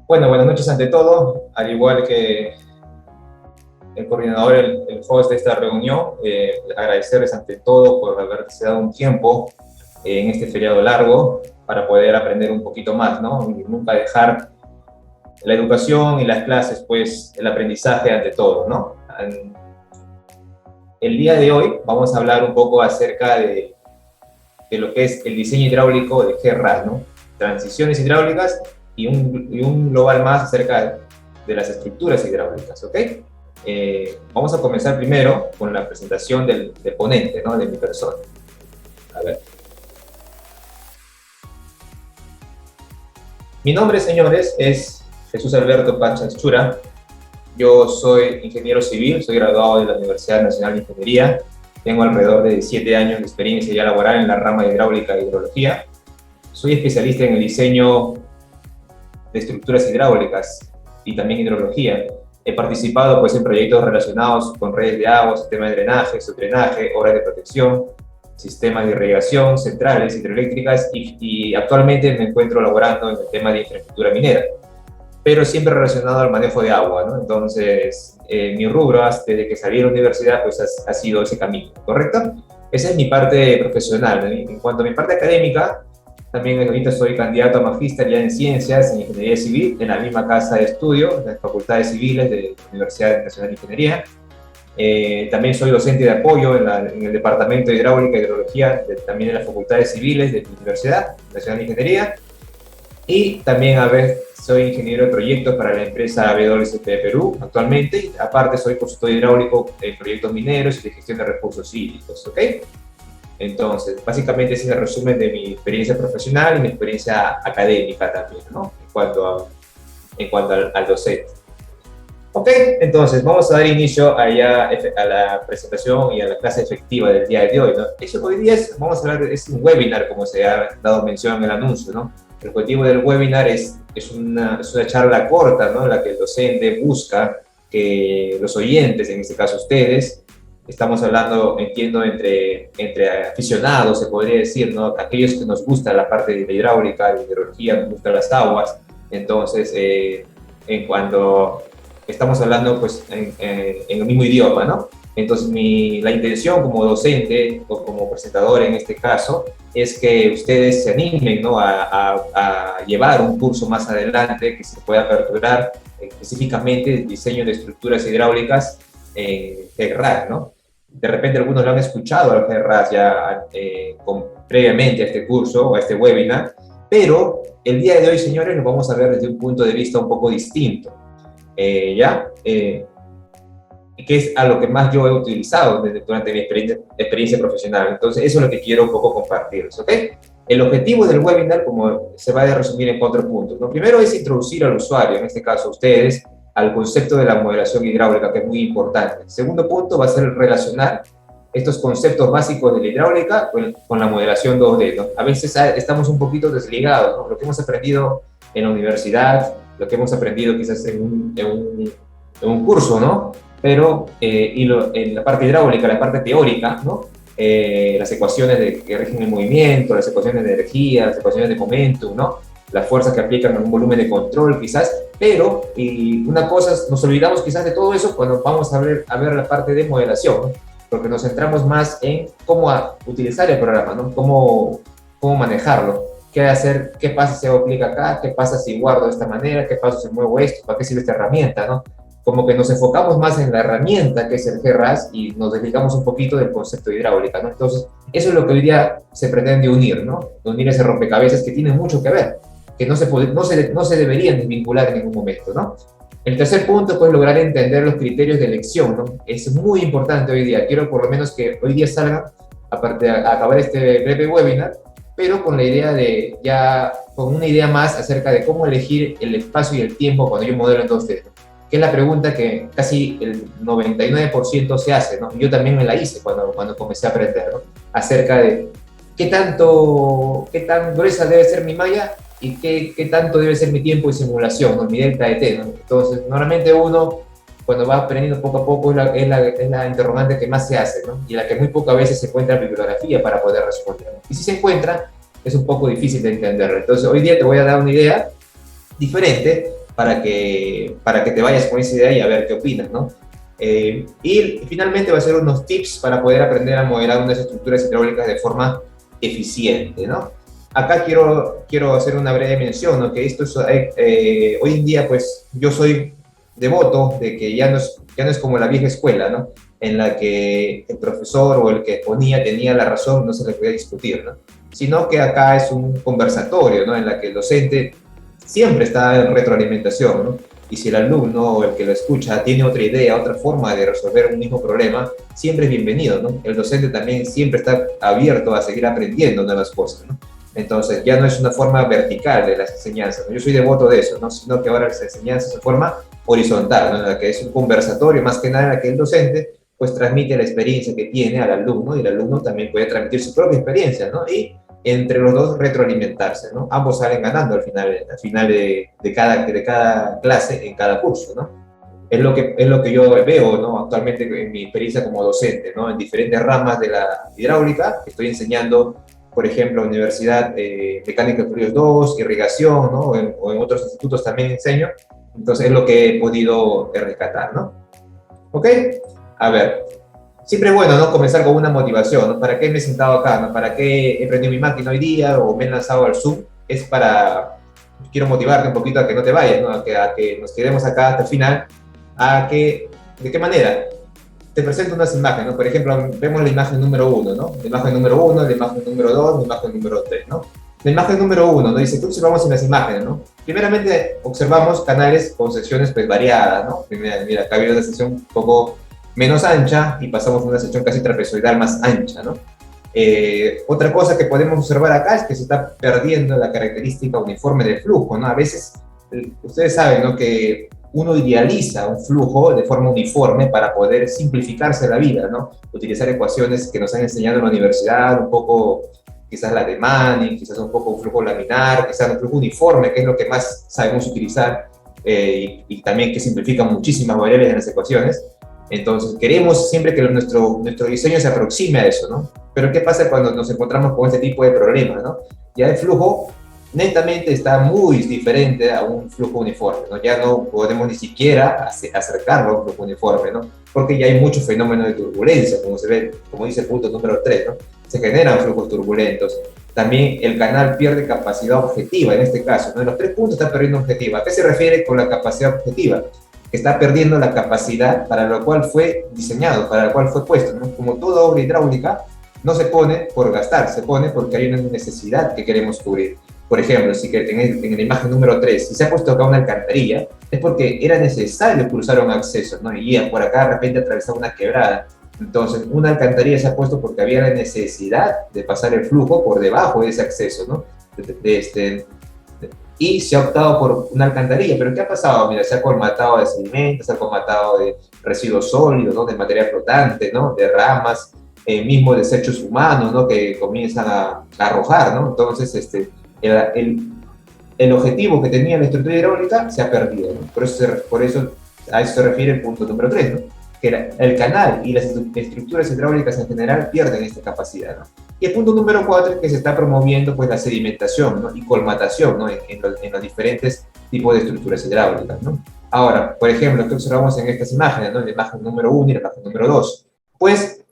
Bueno, buenas noches ante todo. Al igual que el coordinador, el host de esta reunión, agradecerles ante todo por haberse dado un tiempo en este feriado largo para poder aprender un poquito más, ¿no? Y nunca dejar la educación y las clases, pues el aprendizaje ante todo, ¿no? El día de hoy vamos a hablar un poco acerca de lo que es el diseño hidráulico de GERRAS, ¿no? Transiciones hidráulicas y un global más acerca de las estructuras hidráulicas, ¿ok? Vamos a comenzar primero con la presentación del ponente, ¿no? De mi persona. A ver. Mi nombre, señores, es Jesús Alberto Panchas Chura. Yo soy ingeniero civil, soy graduado de la Universidad Nacional de Ingeniería. Tengo alrededor de 17 años de experiencia ya laboral en la rama de hidráulica e hidrología. Soy especialista en el diseño de estructuras hidráulicas y también hidrología. He participado pues, en proyectos relacionados con redes de agua, sistemas de drenaje, subdrenaje, obras de protección, sistemas de irrigación, centrales hidroeléctricas y actualmente me encuentro laborando en el tema de infraestructura minera, pero siempre relacionado al manejo de agua, ¿no? Entonces, mi rubro desde que salí de la universidad pues ha sido ese camino, ¿correcto? Esa es mi parte profesional, ¿no? En cuanto a mi parte académica, también ahorita soy candidato a magíster ya en ciencias, en ingeniería civil, en la misma casa de estudio, de las facultades civiles de la Universidad Nacional de Ingeniería. También soy docente de apoyo en el Departamento de Hidráulica y Hidrología, también en las facultades civiles de la Universidad Nacional de Ingeniería. Y también a veces soy ingeniero de proyectos para la empresa WSP de Perú actualmente. Aparte soy consultor hidráulico en proyectos mineros y de gestión de recursos hídricos, ¿ok? Entonces, básicamente ese es el resumen de mi experiencia profesional y mi experiencia académica también, ¿no? En cuanto al docente. Ok, entonces vamos a dar inicio a la presentación y a la clase efectiva del día de hoy, ¿no? Hoy día vamos a hablar, es un webinar, como se ha dado mención en el anuncio, ¿no? El objetivo del webinar es una charla corta, ¿no? En la que el docente busca que los oyentes, en este caso ustedes, estamos hablando, entiendo, entre aficionados, se podría decir, ¿no? Aquellos que nos gusta la parte de la hidráulica, de hidrología, nos gustan las aguas. Entonces, en cuando estamos hablando, pues, en el mismo idioma, ¿no? Entonces, la intención como docente o como presentador en este caso es que ustedes se animen, ¿no? a llevar un curso más adelante que se pueda aperturar específicamente el diseño de estructuras hidráulicas en GERRAS, ¿no? De repente algunos lo han escuchado al GERRAS ya previamente a este curso o a este webinar, pero el día de hoy, señores, lo vamos a ver desde un punto de vista un poco distinto, que es a lo que más yo he utilizado durante mi experiencia profesional. Entonces, eso es lo que quiero un poco compartirles, ¿ok? El objetivo del webinar, como se va a resumir en 4 puntos. Lo primero es introducir al usuario, en este caso ustedes, al concepto de la modelación hidráulica, que es muy importante. El segundo punto va a ser relacionar estos conceptos básicos de la hidráulica con la modelación 2D, ¿no? A veces estamos un poquito desligados, ¿no? Lo que hemos aprendido en la universidad, lo que hemos aprendido quizás en un curso, ¿no? Pero en la parte hidráulica, la parte teórica, ¿no? Las ecuaciones que rigen el movimiento, las ecuaciones de energía, las ecuaciones de momentum, ¿no? Las fuerzas que aplican a un volumen de control, quizás, pero una cosa, nos olvidamos quizás de todo eso cuando vamos a ver la parte de modelación, ¿no? Porque nos centramos más en cómo utilizar el programa, ¿no? Cómo manejarlo, qué hacer, qué pasa si hago clic acá, qué pasa si guardo de esta manera, qué pasa si muevo esto, para qué sirve esta herramienta, ¿no? Como que nos enfocamos más en la herramienta que es el GERRAS y nos dedicamos un poquito del concepto de hidráulica, ¿no? Entonces, eso es lo que hoy día se pretende unir, ¿no? Unir ese rompecabezas que tiene mucho que ver, que no se deberían desvincular en ningún momento, ¿no? El tercer punto, pues, lograr entender los criterios de elección, ¿no? Es muy importante hoy día. Quiero por lo menos que hoy día salga, aparte de acabar este breve webinar, pero con la idea con una idea más acerca de cómo elegir el espacio y el tiempo cuando yo modelo en 2D, ¿no? Que es la pregunta que casi el 99% se hace, ¿no? Yo también me la hice cuando comencé a aprender, ¿no? Acerca de qué tan gruesa debe ser mi malla y qué tanto debe ser mi tiempo de simulación, ¿no? Mi delta de t, ¿no? Entonces, normalmente uno, cuando va aprendiendo poco a poco, es la interrogante que más se hace, ¿no? Y la que muy pocas veces se encuentra bibliografía para poder responder, ¿no? Y si se encuentra, es un poco difícil de entenderlo. Entonces, hoy día te voy a dar una idea diferente para que te vayas con esa idea y a ver qué opinas, ¿no? Y finalmente va a ser unos tips para poder aprender a modelar unas estructuras hidráulicas de forma eficiente, ¿no? Acá quiero hacer una breve mención, ¿no? Que esto es, hoy en día, pues, yo soy devoto de que ya no es como la vieja escuela, ¿no? En la que el profesor o el que exponía tenía la razón, no se le podía discutir, ¿no? Sino que acá es un conversatorio, ¿no? En la que el docente siempre está en retroalimentación, ¿no? Y si el alumno o el que lo escucha tiene otra idea, otra forma de resolver un mismo problema, siempre es bienvenido, ¿no? El docente también siempre está abierto a seguir aprendiendo nuevas cosas, ¿no? Entonces, ya no es una forma vertical de las enseñanzas, ¿no? Yo soy devoto de eso, ¿no? Sino que ahora las enseñanzas se forma horizontal, ¿no? En la que es un conversatorio, más que nada en la que el docente pues transmite la experiencia que tiene al alumno y el alumno también puede transmitir su propia experiencia, ¿no? Y entre los dos retroalimentarse, ¿no? Ambos salen ganando al final de cada clase, en cada curso, ¿no? Es lo que yo veo, ¿no? Actualmente en mi experiencia como docente, ¿no? En diferentes ramas de la hidráulica, estoy enseñando, por ejemplo, Universidad Mecánica de Fluidos 2, irrigación, ¿no? O en otros institutos también enseño. Entonces es lo que he podido rescatar, ¿no? ¿Ok? A ver, siempre es bueno, ¿no? Comenzar con una motivación, ¿no? ¿Para qué me he sentado acá, ¿no? ¿Para qué he prendido mi máquina hoy día o me he lanzado al Zoom? Es para, quiero motivarte un poquito a que no te vayas, ¿no? A que nos quedemos acá hasta el final, ¿de qué manera? Te presento unas imágenes, ¿no? Por ejemplo, vemos la imagen número 1, ¿no? La imagen número 1, la imagen número 2, la imagen número 3, ¿no? La imagen número 1, ¿no? Dice, ¿qué observamos en las imágenes, no? Primeramente, observamos canales con secciones, pues, variadas, ¿no? Mira, acá había una sección un poco menos ancha y pasamos a una sección casi trapezoidal más ancha, ¿no? Otra cosa que podemos observar acá es que se está perdiendo la característica uniforme del flujo, ¿no? A veces, ustedes saben, ¿no? Que uno idealiza un flujo de forma uniforme para poder simplificarse la vida, ¿no? Utilizar ecuaciones que nos han enseñado en la universidad, un poco quizás la de Manning, quizás un poco un flujo laminar, quizás un flujo uniforme, que es lo que más sabemos utilizar, y también que simplifica muchísimas variables en las ecuaciones. Entonces, queremos siempre que nuestro diseño se aproxime a eso, ¿no? Pero ¿qué pasa cuando nos encontramos con este tipo de problemas, ¿no? Ya el flujo netamente está muy diferente a un flujo uniforme, ¿no? Ya no podemos ni siquiera acercarlo a un flujo uniforme, ¿no? Porque ya hay muchos fenómenos de turbulencia, como se ve, como dice el punto número 3, ¿no? Se generan flujos turbulentos. También el canal pierde capacidad objetiva, en este caso, ¿no? En los 3 puntos está perdiendo objetiva. ¿A qué se refiere con la capacidad objetiva? Que está perdiendo la capacidad para la cual fue diseñado, para la cual fue puesto, ¿no? Como toda obra hidráulica, no se pone por gastar, se pone porque hay una necesidad que queremos cubrir. Por ejemplo, si que en la imagen número 3, si se ha puesto acá una alcantarilla, es porque era necesario cruzar un acceso, ¿no? Y por acá de repente atravesar una quebrada. Entonces, una alcantarilla se ha puesto porque había la necesidad de pasar el flujo por debajo de ese acceso, ¿no? Y se ha optado por una alcantarilla. ¿Pero qué ha pasado? Mira, se ha colmatado de sedimentos, se ha colmatado de residuos sólidos, ¿no? De materia flotante, ¿no? De ramas, mismo desechos humanos, ¿no? Que comienzan a arrojar, ¿no? Entonces, el objetivo que tenía la estructura hidráulica se ha perdido, ¿no? Por eso a eso se refiere el punto número 3, ¿no? Que el canal y las estructuras hidráulicas en general pierden esta capacidad, ¿no? Y el punto número 4 es que se está promoviendo, pues, la sedimentación, ¿no? Y colmatación, ¿no? En los diferentes tipos de estructuras hidráulicas, ¿no? Ahora, por ejemplo, ¿qué observamos en estas imágenes, ¿no? La imagen número 1 y la imagen número 2. Pues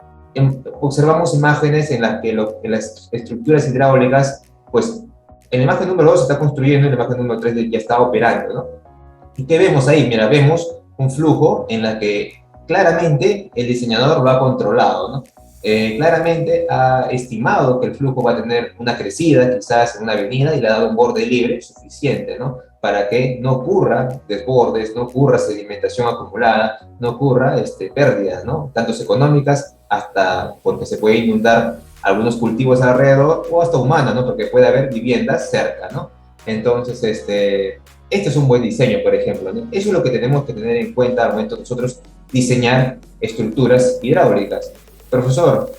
observamos imágenes en las que en las estructuras hidráulicas, pues, en la imagen número 2 se está construyendo, en la imagen número 3 ya está operando, ¿no? ¿Y qué vemos ahí? Mira, vemos un flujo en la que claramente el diseñador lo ha controlado, ¿no? Claramente ha estimado que el flujo va a tener una crecida, quizás en una avenida, y le ha dado un borde libre suficiente, ¿no? Para que no ocurra desbordes, no ocurra sedimentación acumulada, no ocurra pérdidas, ¿no? Tanto económicas, hasta porque se puede inundar algunos cultivos alrededor, o hasta humanas, ¿no? Porque puede haber viviendas cerca, ¿no? Entonces, este es un buen diseño, por ejemplo, ¿no? Eso es lo que tenemos que tener en cuenta al momento de nosotros diseñar estructuras hidráulicas. Profesor,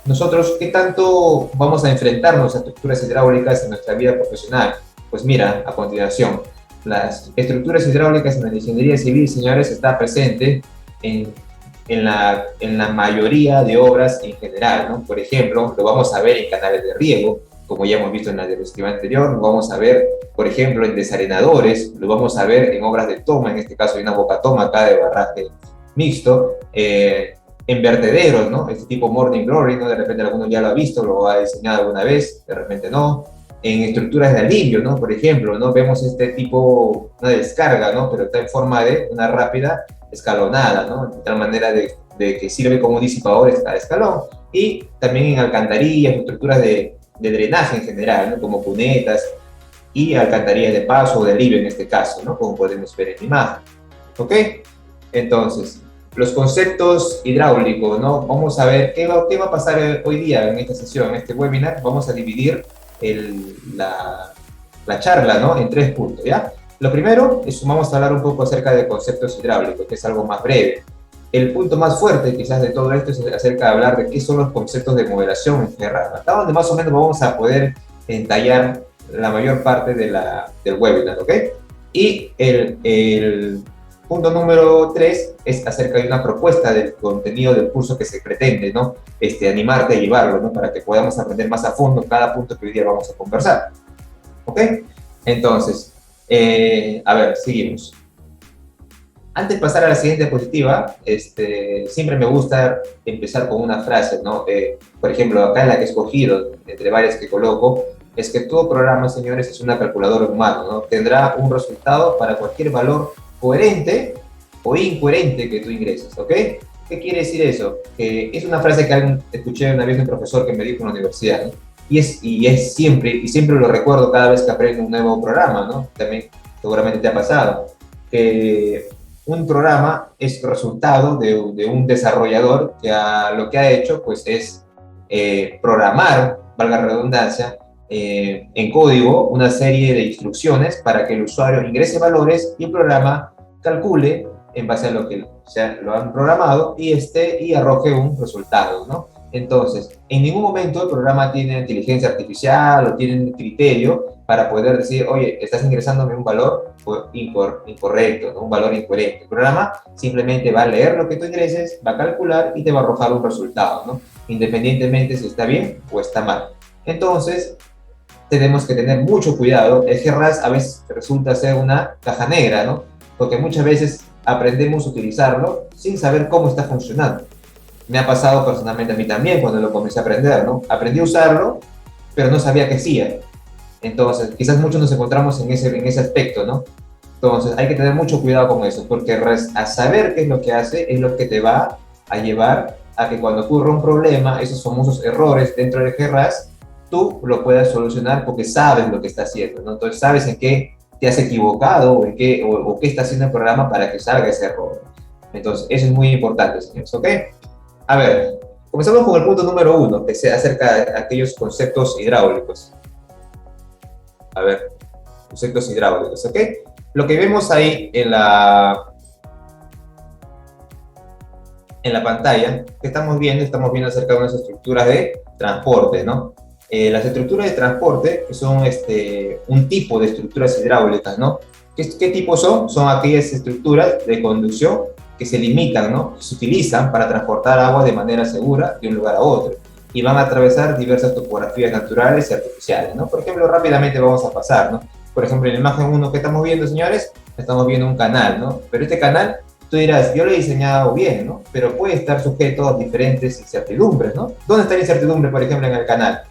nosotros, ¿qué tanto vamos a enfrentarnos a estructuras hidráulicas en nuestra vida profesional? Pues mira, a continuación, las estructuras hidráulicas en la ingeniería civil, señores, está presente en la mayoría de obras en general, ¿no? Por ejemplo, lo vamos a ver en canales de riego, como ya hemos visto en la diapositiva anterior, lo vamos a ver, por ejemplo, en desarenadores, lo vamos a ver en obras de toma, en este caso hay una bocatoma acá de barraje mixto, en vertederos, ¿no? Este tipo Morning Glory, ¿no? De repente alguno ya lo ha visto, lo ha diseñado alguna vez, de repente no. En estructuras de alivio, ¿no? Por ejemplo, ¿no? Vemos este tipo, una descarga, ¿no? Pero está en forma de una rápida escalonada, ¿no? De tal manera de que sirve como disipador cada escalón. Y también en alcantarillas, estructuras de drenaje en general, ¿no? Como cunetas y alcantarillas de paso o de alivio en este caso, ¿no? Como podemos ver en la imagen. ¿Ok? Entonces, los conceptos hidráulicos, ¿no? Vamos a ver qué va a pasar hoy día en esta sesión, en este webinar. Vamos a dividir la charla, ¿no? En 3 puntos, ¿ya? Lo primero es, vamos a hablar un poco acerca de conceptos hidráulicos, que es algo más breve. El punto más fuerte quizás de todo esto es acerca de hablar de qué son los conceptos de modelación en tierra, hasta donde más o menos vamos a poder entallar la mayor parte del webinar, ¿ok? Y el punto número 3 es acerca de una propuesta del contenido del curso que se pretende, ¿no? Animarte a llevarlo, ¿no? Para que podamos aprender más a fondo cada punto que hoy día vamos a conversar, ¿ok? Entonces, a ver, seguimos. Antes de pasar a la siguiente diapositiva, siempre me gusta empezar con una frase, ¿no? Por ejemplo, acá en la que he escogido, entre varias que coloco, es que todo programa, señores, es una calculadora humana, ¿no? Tendrá un resultado para cualquier valor coherente o incoherente que tú ingreses, ¿ok? ¿Qué quiere decir eso? Que es una frase que escuché una vez de un profesor que me dijo en la universidad, ¿no? Y es siempre lo recuerdo cada vez que aprendo un nuevo programa, ¿no? También seguramente te ha pasado, que un programa es resultado de un desarrollador que lo que ha hecho pues es programar, valga la redundancia, en código una serie de instrucciones para que el usuario ingrese valores y el programa calcule en base a lo que lo han programado y arroje un resultado, ¿no? Entonces, en ningún momento el programa tiene inteligencia artificial o tiene un criterio para poder decir, oye, estás ingresándome un valor incorrecto, ¿no? Un valor incoherente. El programa simplemente va a leer lo que tú ingreses, va a calcular y te va a arrojar un resultado, ¿no? Independientemente si está bien o está mal. Entonces, tenemos que tener mucho cuidado. El GRAS a veces resulta ser una caja negra, ¿no? Porque muchas veces aprendemos a utilizarlo sin saber cómo está funcionando. Me ha pasado personalmente a mí también cuando lo comencé a aprender, ¿no? Aprendí a usarlo, pero no sabía qué hacía. Entonces, quizás muchos nos encontramos en ese aspecto, ¿no? Entonces, hay que tener mucho cuidado con eso, porque a saber qué es lo que hace es lo que te va a llevar a que cuando ocurra un problema, esos famosos errores dentro del GRAS, tú lo puedas solucionar porque sabes lo que está haciendo, ¿no? Entonces, sabes en qué te has equivocado o qué está haciendo el programa para que salga ese error. Entonces, eso es muy importante, señores, ¿ok? A ver, comenzamos con el punto número 1, que se acerca de aquellos conceptos hidráulicos. A ver, conceptos hidráulicos, ¿ok? Lo que vemos ahí en la pantalla, que estamos viendo acerca de unas estructuras de transporte, ¿no? Las estructuras de transporte son un tipo de estructuras hidráulicas, ¿no? ¿Qué tipo son? Son aquellas estructuras de conducción que se limitan, ¿no? Que se utilizan para transportar agua de manera segura de un lugar a otro y van a atravesar diversas topografías naturales y artificiales, ¿no? Por ejemplo, rápidamente vamos a pasar, ¿no? Por ejemplo, en la imagen 1 que estamos viendo, señores, estamos viendo un canal, ¿no? Pero este canal, tú dirás, yo lo he diseñado bien, ¿no? Pero puede estar sujeto a diferentes incertidumbres, ¿no? ¿Dónde está la incertidumbre, por ejemplo, en el canal?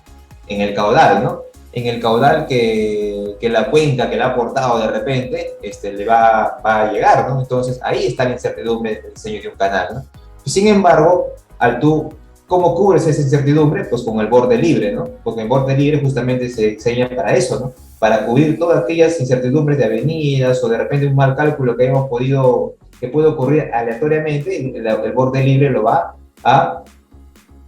En el caudal, ¿no? En el caudal que la cuenca que le ha aportado de repente le va a llegar, ¿no? Entonces ahí está la incertidumbre del diseño de un canal, ¿no? Sin embargo, ¿cómo cubres esa incertidumbre? Pues con el borde libre, ¿no? Porque el borde libre justamente se diseña para eso, ¿no? Para cubrir todas aquellas incertidumbres de avenidas o de repente un mal cálculo que puede ocurrir aleatoriamente, el borde libre lo va a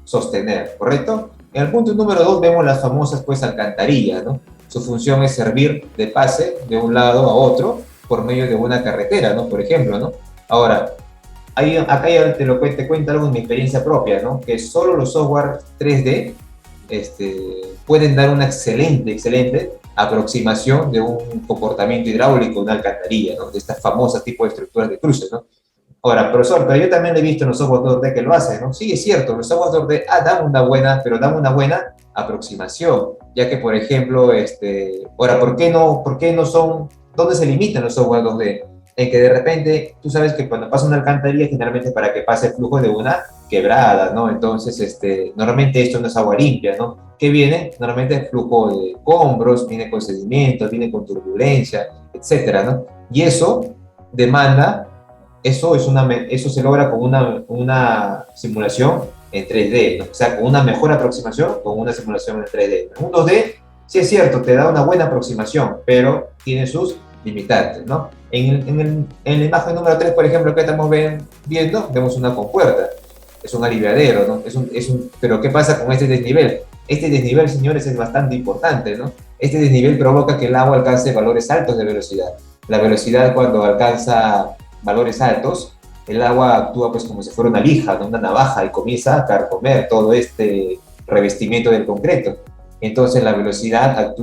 sostener, ¿correcto? En el punto número 2 vemos las famosas pues alcantarillas, ¿no? Su función es servir de pase de un lado a otro por medio de una carretera, ¿no? Por ejemplo, ¿no? Ahora, acá ya te cuento algo de mi experiencia propia, ¿no? Que solo los software 3D pueden dar una excelente aproximación de un comportamiento hidráulico, una alcantarilla, ¿no? De estas famosas tipos de estructuras de cruces, ¿no? Ahora, profesor, pero yo también he visto en los software 2D que lo hacen, ¿no? Sí, es cierto, los software 2D dan una buena, pero dan una buena aproximación, ya que, por ejemplo, ahora, por qué no son, dónde se limitan los software 2D? En que de repente, tú sabes que cuando pasa una alcantarilla, generalmente para que pase el flujo de una quebrada, ¿no? Entonces, normalmente esto no es agua limpia, ¿no? ¿Qué viene? Normalmente el flujo de escombros, viene con sedimentos, viene con turbulencia, etcétera, ¿no? Y eso demanda eso se logra con una simulación en 3D, ¿no? O sea, con una mejor aproximación, con una simulación en 3D. En un 2D, sí es cierto, te da una buena aproximación, pero tiene sus limitantes, ¿no? En la imagen número 3, por ejemplo, que estamos viendo, vemos una compuerta. Es un aliviadero, ¿no? Pero ¿qué pasa con este desnivel? Este desnivel, señores, es bastante importante, ¿no? Este desnivel provoca que el agua alcance valores altos de velocidad. La velocidad cuando alcanza valores altos, el agua actúa pues como si fuera una lija, ¿no? Una navaja, y comienza a carcomer todo este revestimiento del concreto. Entonces la velocidad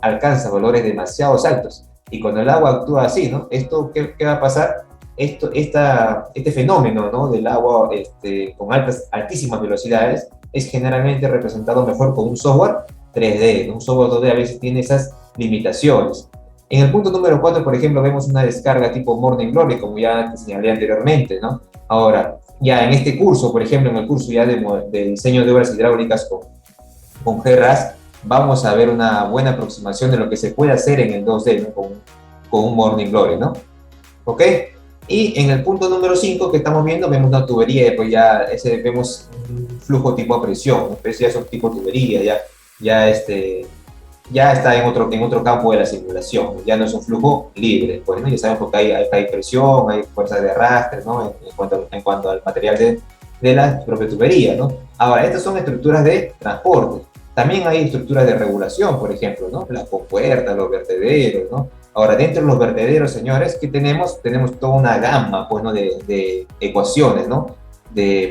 alcanza valores demasiado altos. Y cuando el agua actúa así, ¿no? ¿Qué va a pasar? Este fenómeno, ¿no? Del agua con altísimas velocidades es generalmente representado mejor con un software 3D, ¿no? Un software 2D a veces tiene esas limitaciones. En el punto número 4, por ejemplo, vemos una descarga tipo Morning Glory, como ya te señalé anteriormente, ¿no? Ahora, ya en este curso, por ejemplo, en el curso ya de diseño de obras hidráulicas con GRAS, vamos a ver una buena aproximación de lo que se puede hacer en el 2D, ¿no? Con un Morning Glory, ¿no? ¿Ok? Y en el punto número 5 que estamos viendo, vemos una tubería, pues vemos un flujo tipo a presión, ¿no? Pero ya son tipo tubería, ya está en otro campo de la simulación, ya no es un flujo libre, pues, ¿no? Ya sabemos que hay presión, hay fuerzas de arrastre, ¿no? En cuanto al material de la propia tubería, ¿no? Ahora, estas son estructuras de transporte. También hay estructuras de regulación, por ejemplo, ¿no? Las compuertas, los vertederos, ¿no? Ahora, dentro de los vertederos, señores, ¿qué tenemos? Tenemos toda una gama, pues, ¿no? de ecuaciones, ¿no?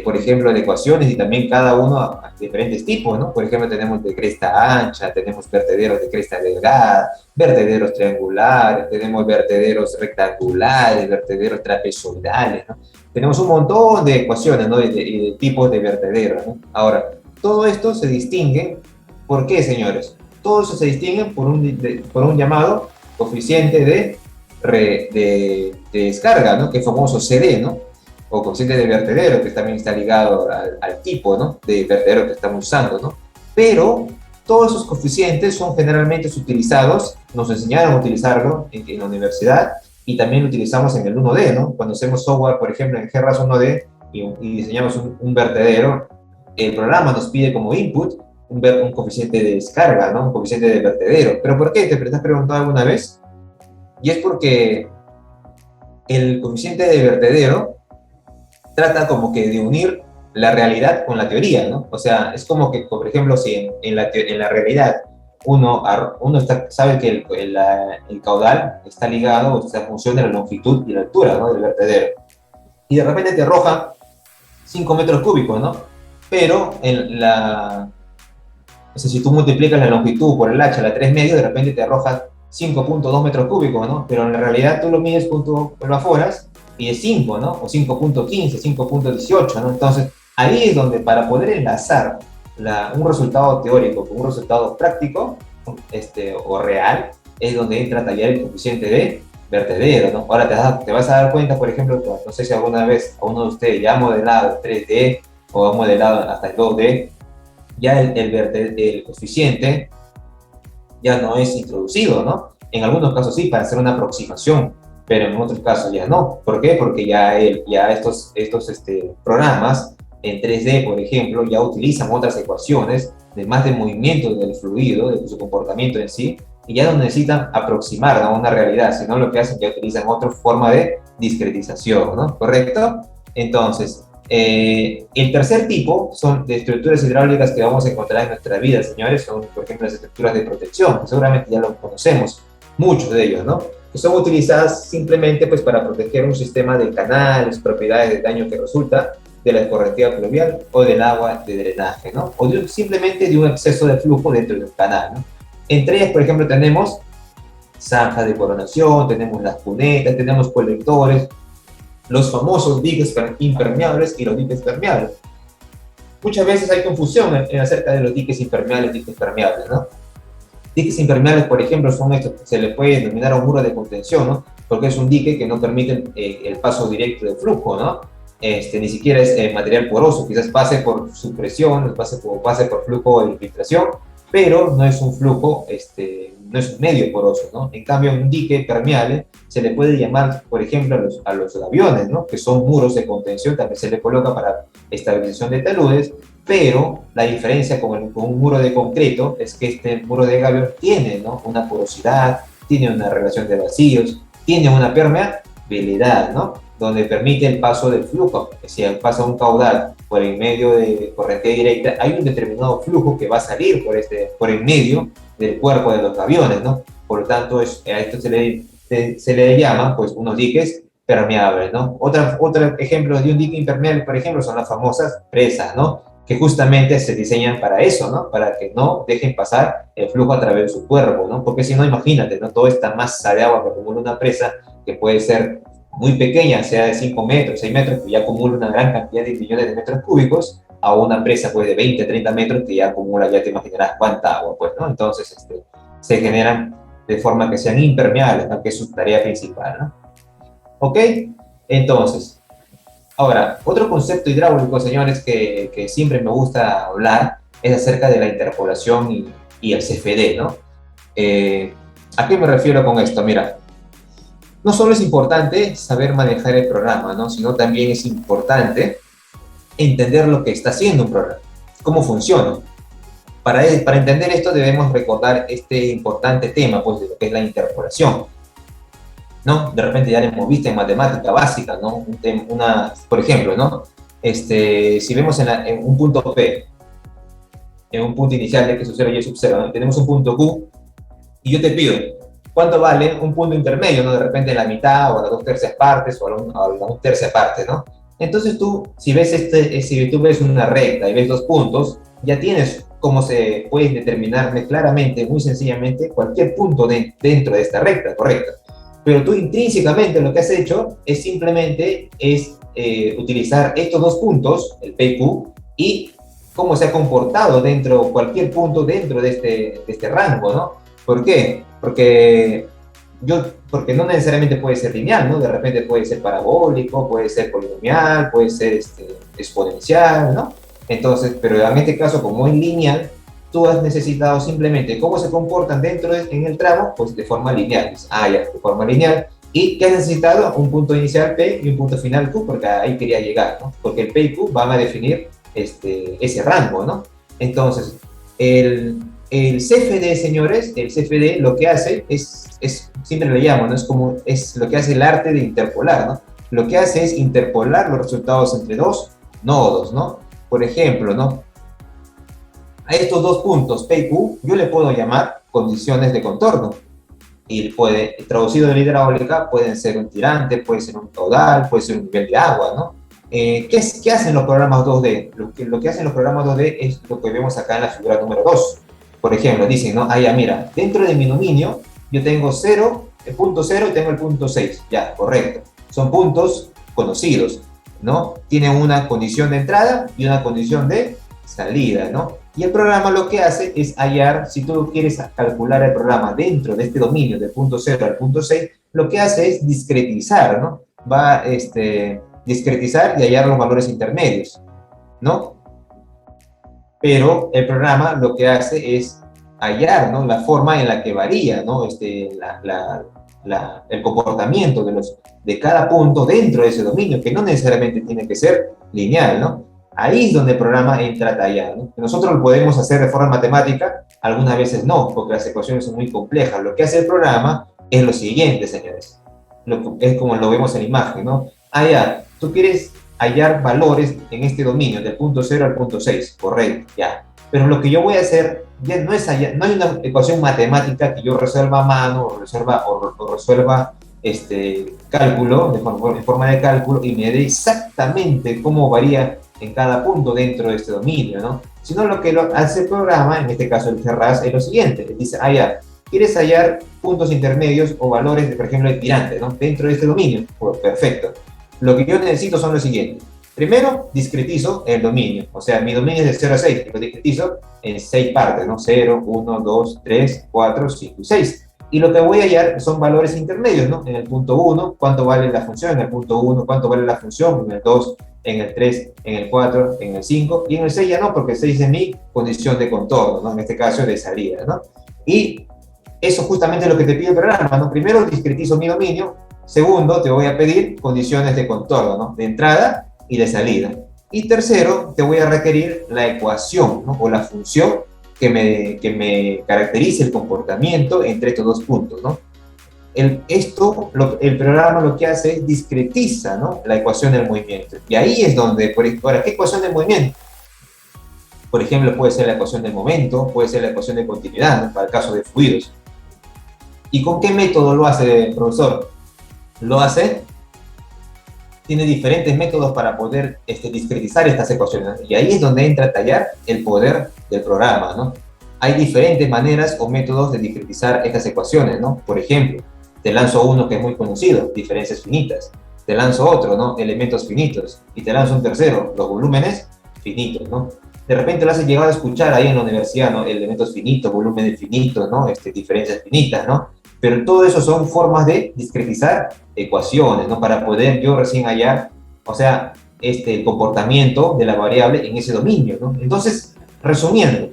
Por ejemplo, de ecuaciones, y también cada uno a diferentes tipos, ¿no? Por ejemplo, tenemos de cresta ancha, tenemos vertederos de cresta delgada, vertederos triangulares, tenemos vertederos rectangulares, vertederos trapezoidales, ¿no? Tenemos un montón de ecuaciones, ¿no? De tipos de vertederos, ¿no? Ahora, todo esto se distingue, ¿por qué, señores? Todo eso se distingue por un llamado coeficiente de descarga, ¿no? Que es famoso CD, ¿no? O coeficiente de vertedero, que también está ligado al tipo, ¿no? De vertedero que estamos usando, ¿no? Pero todos esos coeficientes son generalmente utilizados, nos enseñaron a utilizarlo en la universidad, y también lo utilizamos en el 1D, ¿no? Cuando hacemos software, por ejemplo, en GRAS 1D y diseñamos un vertedero, el programa nos pide como input un coeficiente de descarga, ¿no? Un coeficiente de vertedero. ¿Pero por qué? ¿Te has preguntado alguna vez? Y es porque el coeficiente de vertedero trata como que de unir la realidad con la teoría, ¿no? O sea, es como que, por ejemplo, si en la realidad uno sabe que el caudal está ligado, o sea, funciona la longitud y la altura, ¿no? Del vertedero. Y de repente te arroja 5 metros cúbicos, ¿no? Pero o sea, si tú multiplicas la longitud por el h a la 3 medios, de repente te arroja 5.2 metros cúbicos, ¿no? Pero en la realidad tú lo mides punto por afuera y es 5, ¿no? O 5.15, 5.18, ¿no? Entonces, ahí es donde para poder enlazar un resultado teórico con un resultado práctico o real, es donde entra a tallar el coeficiente de vertedero, ¿no? Ahora te vas a dar cuenta, por ejemplo, no sé si alguna vez a uno de ustedes ya ha modelado 3D o ha modelado hasta el 2D, ya el coeficiente ya no es introducido, ¿no? En algunos casos sí, para hacer una aproximación, pero en otros casos ya no. ¿Por qué? Porque ya estos programas en 3D, por ejemplo, ya utilizan otras ecuaciones más de movimiento del fluido, de su comportamiento en sí, y ya no necesitan aproximar a una realidad, sino lo que hacen ya utilizan otra forma de discretización, ¿no? ¿Correcto? Entonces, el tercer tipo son de estructuras hidráulicas que vamos a encontrar en nuestra vida, señores, son, por ejemplo, las estructuras de protección, que seguramente ya lo conocemos, muchos de ellos, ¿no? Que son utilizadas simplemente pues, para proteger un sistema de canales, propiedades de daño que resulta de la escorrentía pluvial o del agua de drenaje, ¿no? O simplemente de un exceso de flujo dentro de un canal, ¿no? Entre ellas, por ejemplo, tenemos zanjas de coronación, tenemos las cunetas, tenemos colectores, los famosos diques impermeables y los diques permeables. Muchas veces hay confusión acerca de los diques impermeables y diques permeables, ¿no? Diques impermeables, por ejemplo, son estos, se le puede denominar un muro de contención, ¿no? Porque es un dique que no permite el paso directo del flujo, ¿no? Ni siquiera es material poroso, quizás pase por su presión, pase por flujo de infiltración, pero no es un flujo, no es un medio poroso, ¿no? En cambio, un dique permeable se le puede llamar, por ejemplo, a los aviones, ¿no? Que son muros de contención, también se le coloca para estabilización de taludes, pero la diferencia con un muro de concreto es que este muro de gavión tiene, ¿no? Una porosidad, tiene una relación de vacíos, tiene una permeabilidad, ¿no? Donde permite el paso del flujo. Si pasa un caudal por el medio de corriente directa, hay un determinado flujo que va a salir por el medio del cuerpo de los aviones, ¿no? Por lo tanto, a esto se le llama, pues, unos diques permeables, ¿no? Otro ejemplo de un dique impermeable, por ejemplo, son las famosas presas, ¿no? Que justamente se diseñan para eso, ¿no? Para que no dejen pasar el flujo a través de su cuerpo, ¿no? Porque si no, imagínate, ¿no? Toda esta masa de agua que acumula una presa, que puede ser muy pequeña, sea de 5 metros, 6 metros, que ya acumula una gran cantidad de millones de metros cúbicos, a una presa pues de 20, 30 metros que ya acumula, ya te imaginarás cuánta agua, pues, ¿no? Entonces, se generan de forma que sean impermeables, ¿no? Que es su tarea principal, ¿no? ¿Ok? Entonces, ahora, otro concepto hidráulico, señores, que siempre me gusta hablar, es acerca de la interpolación y el CFD, ¿no? ¿A qué me refiero con esto? Mira, no solo es importante saber manejar el programa, ¿no? Sino también es importante entender lo que está haciendo un programa, cómo funciona. Para entender esto debemos recordar este importante tema, pues, de lo que es la interpolación, ¿no? De repente ya lo hemos visto en matemática básica, ¿no? Por ejemplo, ¿no? Si vemos en un punto P, en un punto inicial de X sub 0 y Y sub 0, ¿no? Tenemos un punto Q, y yo te pido, ¿cuánto vale un punto intermedio, ¿no? De repente la mitad, o las 2/3 partes, o a la 1/3 parte, ¿no? Entonces tú, si tú ves una recta y ves dos puntos, ya tienes cómo se puede determinar claramente, muy sencillamente, cualquier punto dentro de esta recta, ¿correcto? Pero tú intrínsecamente lo que has hecho es simplemente utilizar estos dos puntos, el P y Q, y cómo se ha comportado cualquier punto dentro de este rango, ¿no? ¿Por qué? Porque no necesariamente puede ser lineal, ¿no? De repente puede ser parabólico, puede ser polinomial, puede ser exponencial, ¿no? Entonces, pero en este caso, como es lineal, tú has necesitado simplemente cómo se comportan en el tramo, pues de forma lineal. Ya, de forma lineal. ¿Y qué has necesitado? Un punto inicial P y un punto final Q, porque ahí quería llegar, ¿no? Porque el P y Q van a definir ese rango, ¿no? Entonces, el CFD, señores, el CFD lo que hace siempre lo llamo, ¿no? Es lo que hace el arte de interpolar, ¿no? Lo que hace es interpolar los resultados entre dos nodos, ¿no? Por ejemplo, ¿no? A estos dos puntos, P y Q, yo le puedo llamar condiciones de contorno. Y traducido en hidráulica, pueden ser un tirante, puede ser un caudal, puede ser un nivel de agua, ¿no? ¿Qué hacen los programas 2D? Lo que hacen los programas 2D es lo que vemos acá en la figura número 2. Por ejemplo, dicen, ¿no? Ya, mira, dentro de mi dominio yo tengo el punto 0 y tengo el punto 6. Ya, correcto. Son puntos conocidos, ¿no? Tienen una condición de entrada y una condición de salida, ¿no? Y el programa lo que hace es hallar, si tú quieres calcular el programa dentro de este dominio del punto 0 al punto 6, lo que hace es discretizar, ¿no? Va a discretizar y hallar los valores intermedios, ¿no? Pero el programa lo que hace es hallar, ¿no? La forma en la que varía, ¿no? El comportamiento de cada punto dentro de ese dominio, que no necesariamente tiene que ser lineal, ¿no? Ahí es donde el programa entra a tallar, ¿no? Nosotros lo podemos hacer de forma matemática, algunas veces no, porque las ecuaciones son muy complejas. Lo que hace el programa es lo siguiente, señores. Es como lo vemos en la imagen, ¿no? Ya, tú quieres hallar valores en este dominio, del punto 0 al punto 6, correcto, ya. Pero lo que yo voy a hacer ya no hay una ecuación matemática que yo resuelva a mano o resuelva cálculo, en forma de cálculo, y me dé exactamente cómo varía en cada punto dentro de este dominio, ¿no? Sino lo que hace el programa, en este caso el Ferraz, es lo siguiente. Dice, ya, ¿quieres hallar puntos intermedios o valores, por ejemplo, de tirante, ¿no? Dentro de este dominio. Pues perfecto. Lo que yo necesito son lo siguiente. Primero, discretizo el dominio. O sea, mi dominio es de 0 a 6. Lo discretizo en 6 partes, ¿no? 0, 1, 2, 3, 4, 5 y 6. Y lo que voy a hallar son valores intermedios, ¿no? En el punto 1, cuánto vale la función. En el punto 1, cuánto vale la función. En el 2, en el 3, en el 4, en el 5. Y en el 6 ya no, porque el 6 es mi condición de contorno, ¿no? En este caso de salida, ¿no? Y eso justamente es lo que te pide el programa, ¿no? Primero, discretizo mi dominio. Segundo, te voy a pedir condiciones de contorno, ¿no? De entrada y de salida. Y tercero, te voy a requerir la ecuación, ¿no? O la función que me caracterice el comportamiento entre estos dos puntos, ¿no? El programa lo que hace es discretiza, ¿no? La ecuación del movimiento. Y ahí es donde, ahora, ¿qué ecuación del movimiento? Por ejemplo, puede ser la ecuación del momento, puede ser la ecuación de continuidad, ¿no? Para el caso de fluidos. ¿Y con qué método lo hace el profesor? Lo hace, tiene diferentes métodos para poder discretizar estas ecuaciones. Y ahí es donde entra a tallar el poder del programa, ¿no? Hay diferentes maneras o métodos de discretizar estas ecuaciones, ¿no? Por ejemplo, te lanzo uno que es muy conocido, diferencias finitas. Te lanzo otro, ¿no? Elementos finitos. Y te lanzo un tercero, los volúmenes finitos, ¿no? De repente lo has llegado a escuchar ahí en la universidad, ¿no? Elementos finitos, volúmenes finitos, ¿no? Diferencias finitas, ¿no? Pero todo eso son formas de discretizar ecuaciones, ¿no? Para poder yo recién hallar, o sea, el comportamiento de la variable en ese dominio, ¿no? Entonces, resumiendo,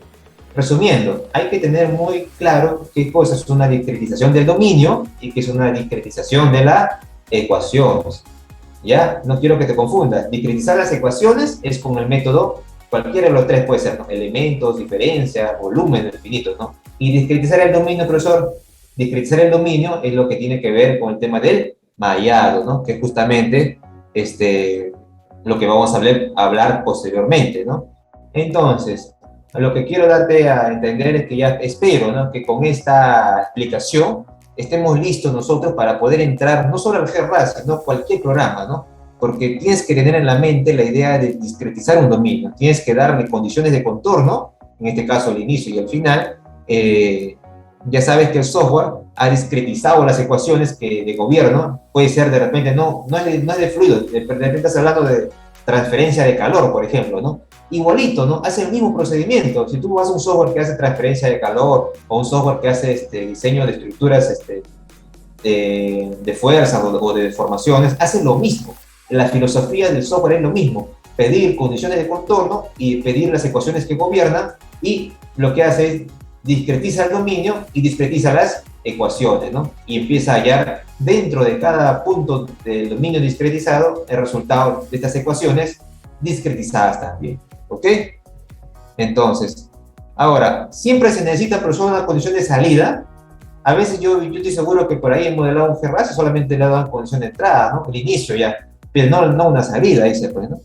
hay que tener muy claro qué cosa es una discretización del dominio y qué es una discretización de la ecuación. ¿Ya? No quiero que te confundas. Discretizar las ecuaciones es con el método, cualquiera de los tres puede ser, ¿no? Elementos, diferencias, volúmenes infinitos, ¿no? Y discretizar el dominio, profesor, discretizar el dominio es lo que tiene que ver con el tema del mallado, ¿no? Que es justamente lo que vamos a hablar posteriormente, ¿no? Entonces, lo que quiero darte a entender es que ya espero, ¿no? Que con esta explicación estemos listos nosotros para poder entrar no solo al GRAS, sino cualquier programa, ¿no? Porque tienes que tener en la mente la idea de discretizar un dominio, tienes que darle condiciones de contorno, en este caso el inicio y el final. Ya sabes que el software ha discretizado las ecuaciones que de gobierno, puede ser de repente, no es de fluido, de repente estás hablando de transferencia de calor, por ejemplo, ¿no? Igualito, ¿no? Hace el mismo procedimiento. Si tú vas a un software que hace transferencia de calor o un software que hace diseño de estructuras de fuerzas o de deformaciones, hace lo mismo. La filosofía del software es lo mismo. Pedir condiciones de contorno y pedir las ecuaciones que gobiernan, y lo que hace es discretiza el dominio y discretiza las ecuaciones, ¿no? Y empieza a hallar dentro de cada punto del dominio discretizado el resultado de estas ecuaciones discretizadas también, ¿ok? Entonces, ahora, siempre se necesita, profesor, una condición de salida. A veces yo estoy seguro que por ahí he modelado un GRAS y solamente le he dado condición de entrada, ¿no? El inicio ya, pero no una salida, dice, pues, ¿no?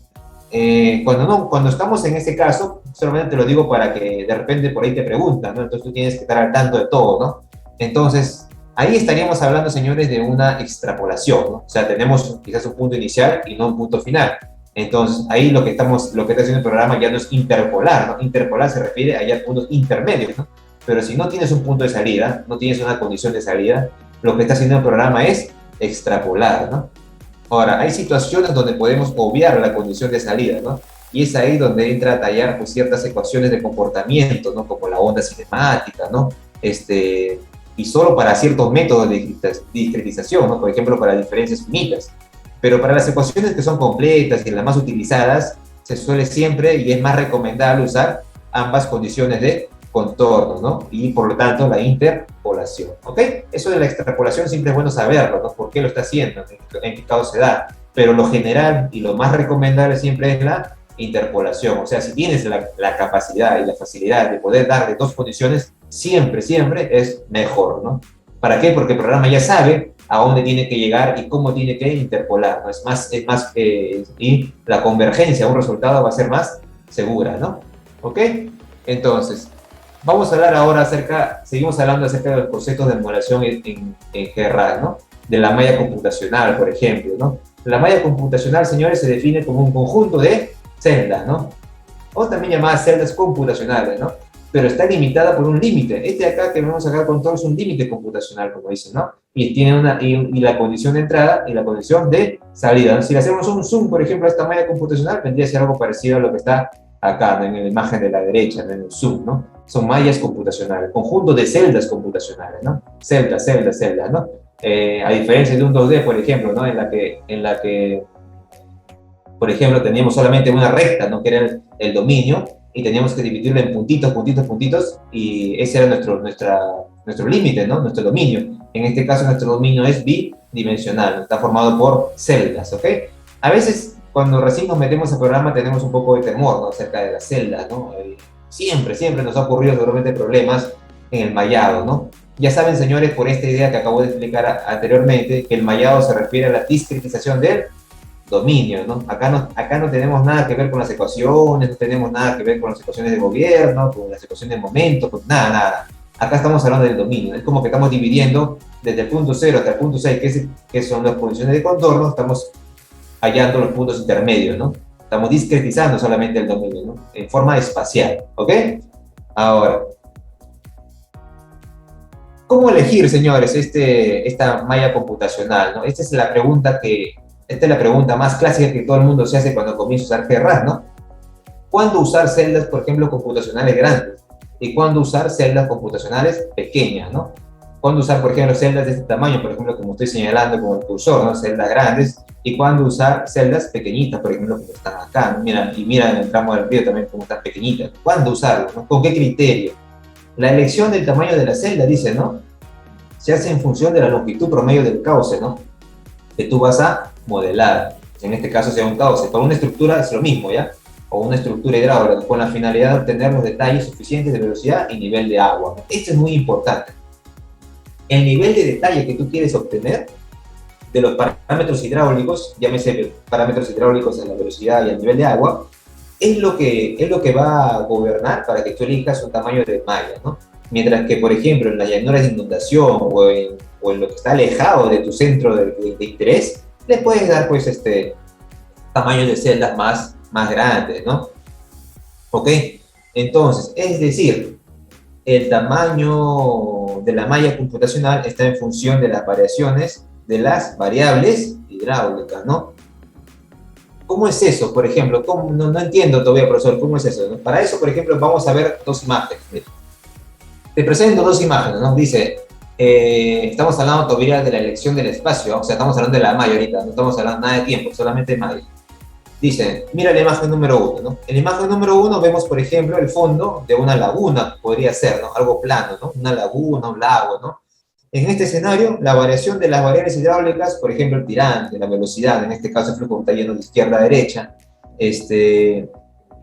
Cuando estamos en este caso, solamente te lo digo para que de repente por ahí te preguntan, ¿no? Entonces tú tienes que estar al tanto de todo, ¿no? Entonces, ahí estaríamos hablando, señores, de una extrapolación, ¿no? O sea, tenemos quizás un punto inicial y no un punto final. Entonces, ahí lo que está haciendo el programa ya no es interpolar, ¿no? Interpolar se refiere a hallar puntos intermedios, ¿no? Pero si no tienes un punto de salida, no tienes una condición de salida, lo que está haciendo el programa es extrapolar, ¿no? Ahora, hay situaciones donde podemos obviar la condición de salida, ¿no? Y es ahí donde entra a tallar pues, ciertas ecuaciones de comportamiento, ¿no? Como la onda cinemática, ¿no? Y solo para ciertos métodos de discretización, ¿no? Por ejemplo, para diferencias finitas. Pero para las ecuaciones que son completas y las más utilizadas, se suele siempre y es más recomendable usar ambas condiciones de contorno, ¿no? Y por lo tanto la interpolación, ¿ok? Eso de la extrapolación siempre es bueno saberlo, ¿no? ¿Por qué lo está haciendo? ¿En qué caso se da? Pero lo general y lo más recomendable siempre es la interpolación. O sea, si tienes la capacidad y la facilidad de poder darle dos condiciones, siempre es mejor, ¿no? ¿Para qué? Porque el programa ya sabe a dónde tiene que llegar y cómo tiene que interpolar, ¿no? Y la convergencia a un resultado va a ser más segura, ¿no? ¿Ok? Entonces, vamos a hablar ahora seguimos hablando acerca de los conceptos de modelación en GRAS, ¿no? De la malla computacional, por ejemplo, ¿no? La malla computacional, señores, se define como un conjunto de celdas, ¿no? O también llamadas celdas computacionales, ¿no? Pero está limitada por un límite. Este de acá que vamos a sacar con todo es un límite computacional, como dicen, ¿no? Y tiene y la condición de entrada y la condición de salida, ¿no? Si le hacemos un zoom, por ejemplo, a esta malla computacional, vendría a ser algo parecido a lo que está acá, ¿no? En la imagen de la derecha, ¿no? En el zoom, ¿no? Son mallas computacionales, conjunto de celdas computacionales, ¿no? Celdas, celdas, celdas, ¿no? A diferencia de un 2D, por ejemplo, ¿no? En la que por ejemplo, teníamos solamente una recta, ¿no? Que era el dominio, y teníamos que dividirlo en puntitos, puntitos, puntitos, y ese era nuestro límite, ¿no? Nuestro dominio. En este caso, nuestro dominio es bidimensional, está formado por celdas, ¿ok? A veces, cuando recién nos metemos al programa, tenemos un poco de temor, ¿no? Acerca de las celdas, ¿no? Siempre, siempre nos ha ocurrido seguramente problemas en el mallado, ¿no? Ya saben, señores, por esta idea que acabo de explicar anteriormente, que el mallado se refiere a la discretización del dominio, ¿no? Acá no tenemos nada que ver con las ecuaciones, no tenemos nada que ver con las ecuaciones de gobierno, con las ecuaciones de momento, con nada, nada. Acá estamos hablando del dominio. Es como que estamos dividiendo desde el punto 0 hasta el punto 6, que son las posiciones de contorno, estamos hallando los puntos intermedios, ¿no? Estamos discretizando solamente el dominio, ¿no? En forma espacial, ¿ok? Ahora, ¿cómo elegir, señores, esta malla computacional, ¿no? Esta es la pregunta más clásica que todo el mundo se hace cuando comienza a usar GRAD, ¿no? ¿Cuándo usar celdas, por ejemplo, computacionales grandes? ¿Y cuándo usar celdas computacionales pequeñas, ¿no? ¿Cuándo usar, por ejemplo, celdas de este tamaño, por ejemplo, como estoy señalando con el cursor, ¿no? Celdas grandes. ¿Y cuándo usar celdas pequeñitas, por ejemplo, como están acá, ¿no? Mira, y mira en el tramo del río también como están pequeñitas. ¿Cuándo usarlo, no? ¿Con qué criterio? La elección del tamaño de la celda, dice, ¿no? Se hace en función de la longitud promedio del cauce, ¿no? Que tú vas a modelar. En este caso sea un cauce. Para una estructura es lo mismo, ¿ya? O una estructura hidráulica, con la finalidad de obtener los detalles suficientes de velocidad y nivel de agua. Esto es muy importante. El nivel de detalle que tú quieres obtener de los parámetros hidráulicos, llámese parámetros hidráulicos en la velocidad y el nivel de agua, es lo que va a gobernar para que tú elijas un tamaño de malla, ¿no? Mientras que, por ejemplo, en las llanuras de inundación o en lo que está alejado de tu centro de interés, le puedes dar, pues, tamaños de celdas más grandes, ¿no? ¿Ok? Entonces, es decir, el tamaño de la malla computacional está en función de las variaciones de las variables hidráulicas, ¿no? ¿Cómo es eso? Por ejemplo, no entiendo todavía, profesor, ¿cómo es eso? ¿No? Para eso, por ejemplo, vamos a ver dos imágenes. Te presento dos imágenes, ¿no? Dice, estamos hablando todavía de la elección del espacio, o sea, estamos hablando de la malla ahorita, no estamos hablando nada de tiempo, solamente de malla. Dice, mira la imagen número 1, ¿no? En la imagen número 1 vemos, por ejemplo, el fondo de una laguna, podría ser, ¿no? Algo plano, ¿no? Una laguna, un lago, ¿no? En este escenario, la variación de las variables hidráulicas, por ejemplo, el tirante, la velocidad, en este caso el flujo está yendo de izquierda a derecha,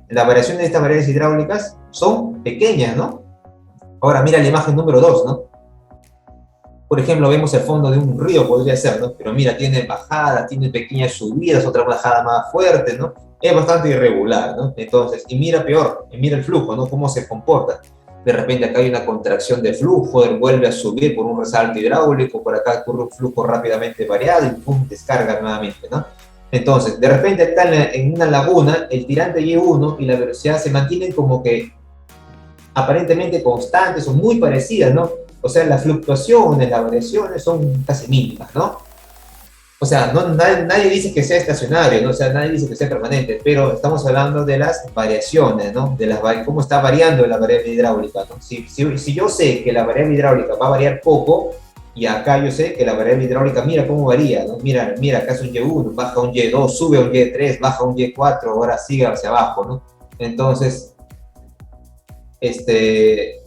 la variación de estas variables hidráulicas son pequeñas, ¿no? Ahora mira la imagen número 2, ¿no? Por ejemplo, vemos el fondo de un río, podría ser, ¿no? Pero mira, tiene bajadas, tiene pequeñas subidas, otra bajada más fuerte, ¿no? Es bastante irregular, ¿no? Entonces, y mira peor, y mira el flujo, ¿no? Cómo se comporta. De repente acá hay una contracción de flujo, vuelve a subir por un resalte hidráulico, por acá ocurre un flujo rápidamente variado y pum, descarga nuevamente, ¿no? Entonces, de repente acá en una laguna, el tirante Y1 y la velocidad se mantienen como que aparentemente constantes o muy parecidas, ¿no? O sea, las fluctuaciones, las variaciones son casi mínimas, ¿no? O sea, nadie dice que sea estacionario, ¿no? O sea, nadie dice que sea permanente, pero estamos hablando de las variaciones, ¿no? Cómo está variando la variable hidráulica, ¿no? Si yo sé que la variable hidráulica va a variar poco, y acá yo sé que la variable hidráulica, mira cómo varía, ¿no? Mira, acá es un Y1, baja un Y2, sube a un Y3, baja un Y4, ahora sigue hacia abajo, ¿no? Entonces, ese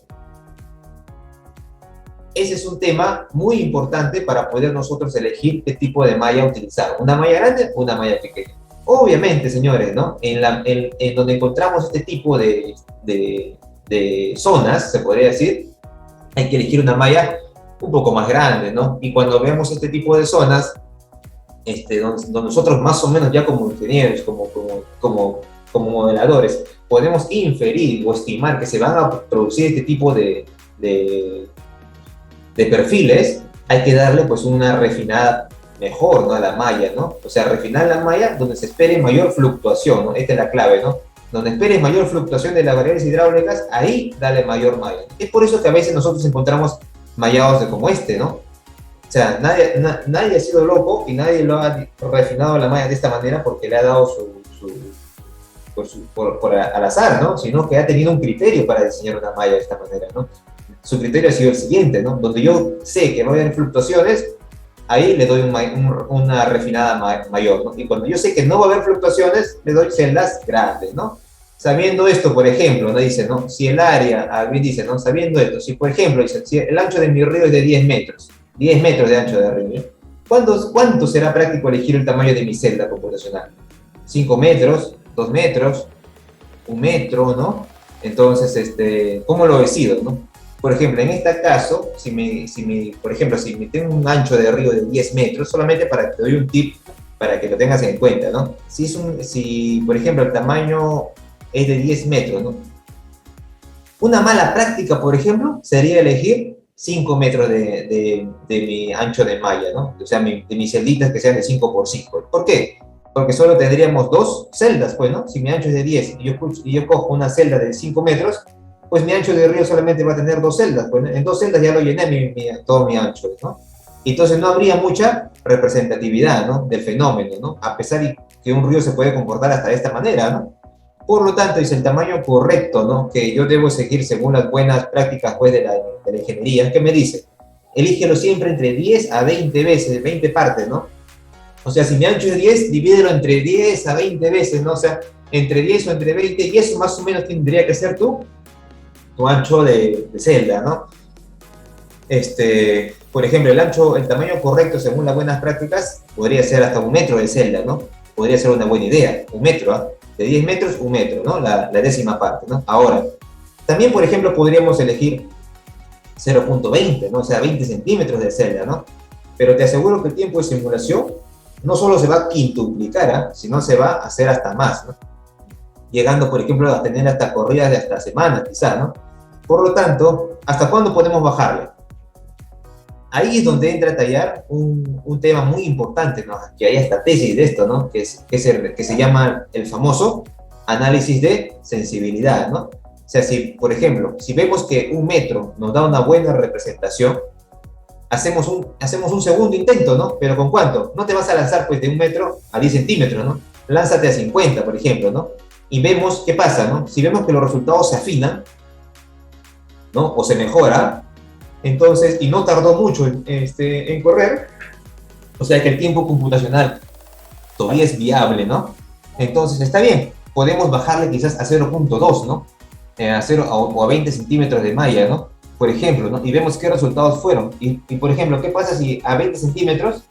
es un tema muy importante para poder nosotros elegir qué tipo de malla utilizar, una malla grande o una malla pequeña. Obviamente, señores, ¿no? En donde encontramos este tipo de zonas, se podría decir, hay que elegir una malla un poco más grande, ¿no? Y cuando vemos este tipo de zonas, donde nosotros más o menos ya como ingenieros, como modeladores, podemos inferir o estimar que se van a producir este tipo de perfiles, hay que darle pues una refinada mejor, ¿no? A la malla, ¿no? O sea, refinar la malla donde se espere mayor fluctuación, ¿no? Esta es la clave, ¿no? Donde espere mayor fluctuación de las variables hidráulicas, ahí dale mayor malla. Es por eso que a veces nosotros encontramos mallados como este, ¿no? O sea, nadie ha sido loco y nadie lo ha refinado la malla de esta manera porque le ha dado al azar, ¿no? Sino que ha tenido un criterio para diseñar una malla de esta manera, ¿no? Su criterio ha sido el siguiente, ¿no? Donde yo sé que no va a haber fluctuaciones, ahí le doy una refinada mayor, ¿no? Y cuando yo sé que no va a haber fluctuaciones, le doy celdas grandes, ¿no? Sabiendo esto, por ejemplo, ¿no? Dice, ¿no? Si el área, alguien dice, ¿no? Sabiendo esto, si por ejemplo, dice, si el ancho de mi río es de 10 metros de ancho de río, ¿cuánto será práctico elegir el tamaño de mi celda computacional? ¿5 metros? ¿2 metros? ¿1 metro? ¿No? Entonces, ¿cómo lo decido, no? Por ejemplo, en este caso, por ejemplo, si me tengo un ancho de río de 10 metros, solamente para que te doy un tip para que lo tengas en cuenta, ¿no? Si por ejemplo, el tamaño es de 10 metros, ¿no? Una mala práctica, por ejemplo, sería elegir 5 metros de mi ancho de malla, ¿no? O sea, de mis celditas que sean de 5 por 5. ¿Por qué? Porque solo tendríamos dos celdas, pues, ¿no? Si mi ancho es de 10 y yo cojo una celda de 5 metros, pues mi ancho de río solamente va a tener dos celdas. Pues, ¿no? En dos celdas ya lo llené todo mi ancho, ¿no? Entonces no habría mucha representatividad, ¿no? Del fenómeno, ¿no? A pesar de que un río se puede comportar hasta de esta manera, ¿no? Por lo tanto, es el tamaño correcto, ¿no? Que yo debo seguir según las buenas prácticas, pues, de la ingeniería. ¿Qué me dice? Elígelo siempre entre 10 a 20 veces, 20 partes, ¿no? O sea, si mi ancho es 10, divídelo entre 10 a 20 veces, ¿no? O sea, entre 10 o entre 20, y eso más o menos tendría que ser tu ancho de celda, ¿no? Por ejemplo, el tamaño correcto según las buenas prácticas podría ser hasta 1 metro de celda, ¿no? Podría ser una buena idea, 1 metro, ¿eh? De 10 metros, 1 metro, ¿no? La décima parte, ¿no? Ahora, también, por ejemplo, podríamos elegir 0,20, ¿no? O sea, 20 centímetros de celda, ¿no? Pero te aseguro que el tiempo de simulación no solo se va a quintuplicar, ¿eh? Sino se va a hacer hasta más, ¿no? Llegando, por ejemplo, a tener hasta corridas de hasta semanas, quizá, ¿no? Por lo tanto, ¿hasta cuándo podemos bajarle? Ahí es donde entra a tallar un tema muy importante, ¿no? Que hay esta tesis de esto, ¿no? Que se llama el famoso análisis de sensibilidad, ¿no? O sea, si, por ejemplo, si vemos que 1 metro nos da una buena representación, hacemos un segundo intento, ¿no? Pero ¿con cuánto? No te vas a lanzar, pues, de 1 metro a 10 centímetros, ¿no? Lánzate a 50, por ejemplo, ¿no? Y vemos qué pasa, ¿no? Si vemos que los resultados se afinan, ¿no? O se mejora, entonces, y no tardó mucho en correr, o sea que el tiempo computacional todavía es viable, ¿no? Entonces, está bien, podemos bajarle quizás a 0,2, ¿no? A 0 o a 20 centímetros de malla, ¿no? Por ejemplo, ¿no? Y vemos qué resultados fueron. Y por ejemplo, ¿qué pasa si a 20 centímetros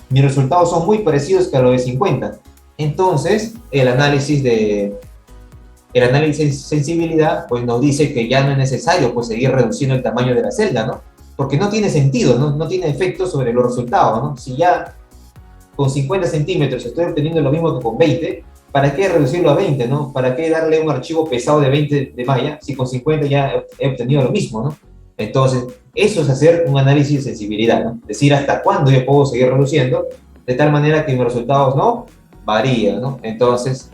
mis resultados son muy parecidos que a los de 50? Entonces, el análisis de sensibilidad, pues nos dice que ya no es necesario, pues, seguir reduciendo el tamaño de la celda, ¿no? Porque no tiene sentido, no tiene efecto sobre los resultados, ¿no? Si ya con 50 centímetros estoy obteniendo lo mismo que con 20, ¿para qué reducirlo a 20, no? ¿Para qué darle un archivo pesado de 20 de malla si con 50 ya he obtenido lo mismo, ¿no? Entonces, eso es hacer un análisis de sensibilidad, ¿no? Decir hasta cuándo yo puedo seguir reduciendo, de tal manera que mis resultados no varían, ¿no? Entonces,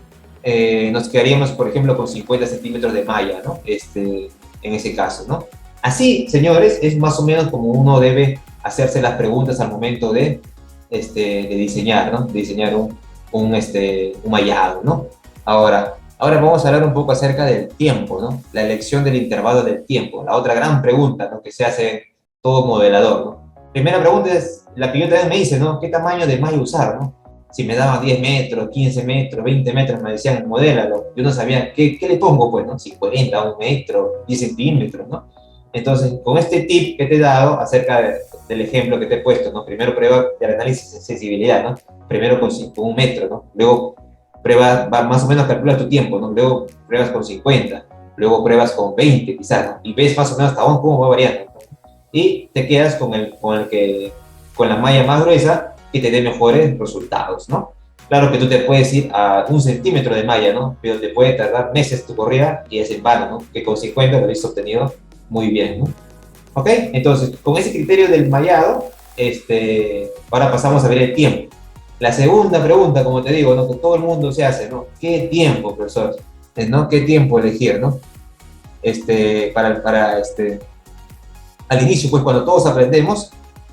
nos quedaríamos, por ejemplo, con 50 centímetros de malla, ¿no? En ese caso, ¿no? Así, señores, es más o menos como uno debe hacerse las preguntas al momento de diseñar, ¿no? De diseñar un mallado, ¿no? Ahora vamos a hablar un poco acerca del tiempo, ¿no? La elección del intervalo del tiempo, la otra gran pregunta, ¿no? Que se hace todo modelador, ¿no? Primera pregunta es la que yo también me hice, ¿no? ¿Qué tamaño de malla usar, ¿no? Si me daban 10 metros, 15 metros, 20 metros, me decían, modélalo. Yo no sabía qué le pongo, pues, ¿no? 50, 1 metro, 10 centímetros, ¿no? Entonces, con este tip que te he dado acerca del ejemplo que te he puesto, ¿no? Primero prueba del análisis de sensibilidad, ¿no? Primero con 1 metro, ¿no? Luego prueba, más o menos calcula tu tiempo, ¿no? Luego pruebas con 50, luego pruebas con 20 quizás, ¿no? Y ves más o menos hasta dónde, cómo va variando, ¿no? Y te quedas con la malla más gruesa que te dé mejores resultados, ¿no? Claro que tú te puedes ir a 1 centímetro de malla, ¿no? Pero te puede tardar meses tu corrida y es en vano, ¿no? Que con 50 lo habéis obtenido muy bien, ¿no? ¿Ok? Entonces, con ese criterio del mallado, ahora pasamos a ver el tiempo. La segunda pregunta, como te digo, ¿no? Que todo el mundo se hace, ¿no? ¿Qué tiempo, profesor? ¿No? ¿Qué tiempo elegir, ¿no? Al inicio, pues, cuando todos aprendemos,